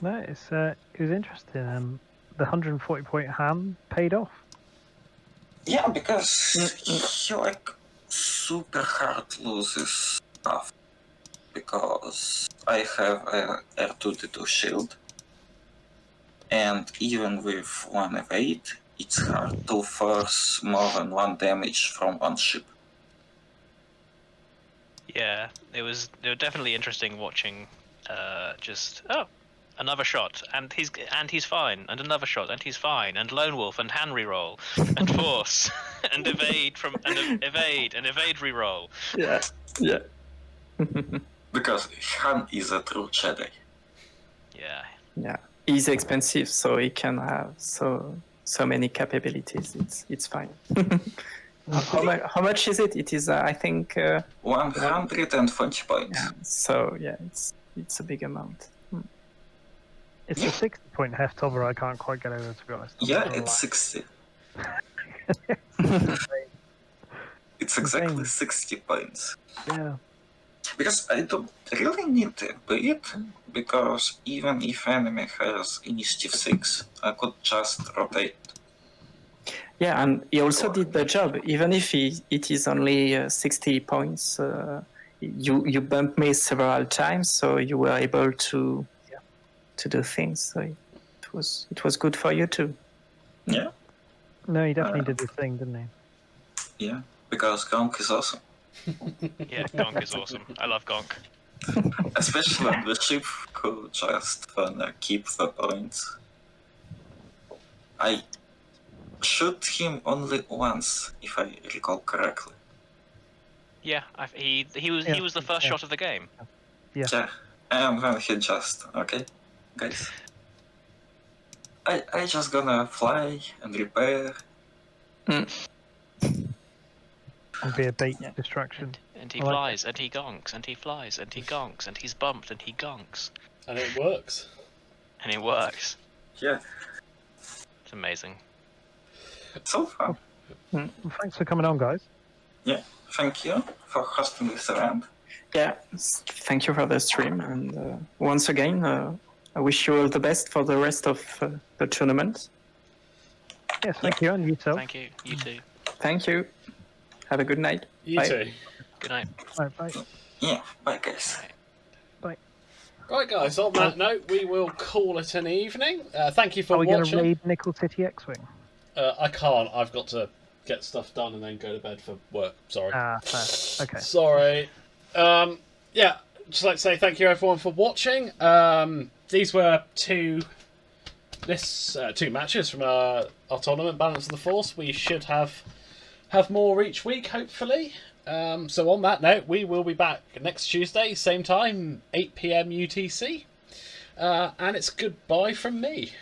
No, it was interesting. The 140-point ham paid off. Yeah, because he like super hard loses stuff because I have a R2D2 shield, and even with 1 evade, it's hard to force more than 1 damage from 1 ship. Yeah, it was definitely interesting watching. Another shot, and he's fine, and another shot, and he's fine, and lone wolf, and hand reroll, and force, and evade and evade reroll. Yeah. Because Han is a true Jedi. Yeah. Yeah, he's expensive, so he can have so many capabilities. It's fine. How much is it? It is, I think. 120 points. Yeah. So yeah, it's a big amount. It's a 60-point heft over. I can't quite get over, to be honest. Yeah, it's 60. It's exactly 60 points. Yeah. Because I don't really need a bit, because even if enemy has initiative 6, I could just rotate. Yeah, and he also did the job. Even if it is only 60 points, you bumped me several times, so you were able to do things. So it was good for you too. Yeah, No, he definitely did his thing, didn't he? yeah, because Gonk is awesome. Yeah, Gonk is awesome. I love Gonk. Especially on the ship who just wanna keep the points. I shoot him only once, if I recall correctly. Yeah, he was the first shot of the game. Yeah. Yeah, and then he just okay, guys. I just gonna fly and repair. Mm. And be a bait Yeah. distraction. And he I like flies, and he gonks, and he flies, and he gonks, and he's bumped, and he gonks, And it works. and it works. Yeah, It's amazing. so fun. Well, thanks for coming on, guys. Yeah, thank you for hosting this event. Yeah, thank you for the stream, and once again, I wish you all the best for the rest of the tournament. Yes, thank you, and you too. Thank you. You too. Thank you. Have a good night. You Bye. too. Good night. Right, bye. Yeah, bye guys. Right, guys, on that note, we will call it an evening. Thank you for Are we going watching. to raid Nickel City X-Wing? I can't. I've got to get stuff done and then go to bed for work. Sorry. Ah, fair. Okay. Sorry. Yeah, just like to say thank you everyone for watching. These were two matches from our tournament, Balance of the Force. We should have more each week, hopefully. So on that note, we will be back next Tuesday, same time, 8 PM UTC. And it's goodbye from me.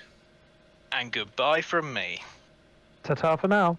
And goodbye from me. Ta-ta for now.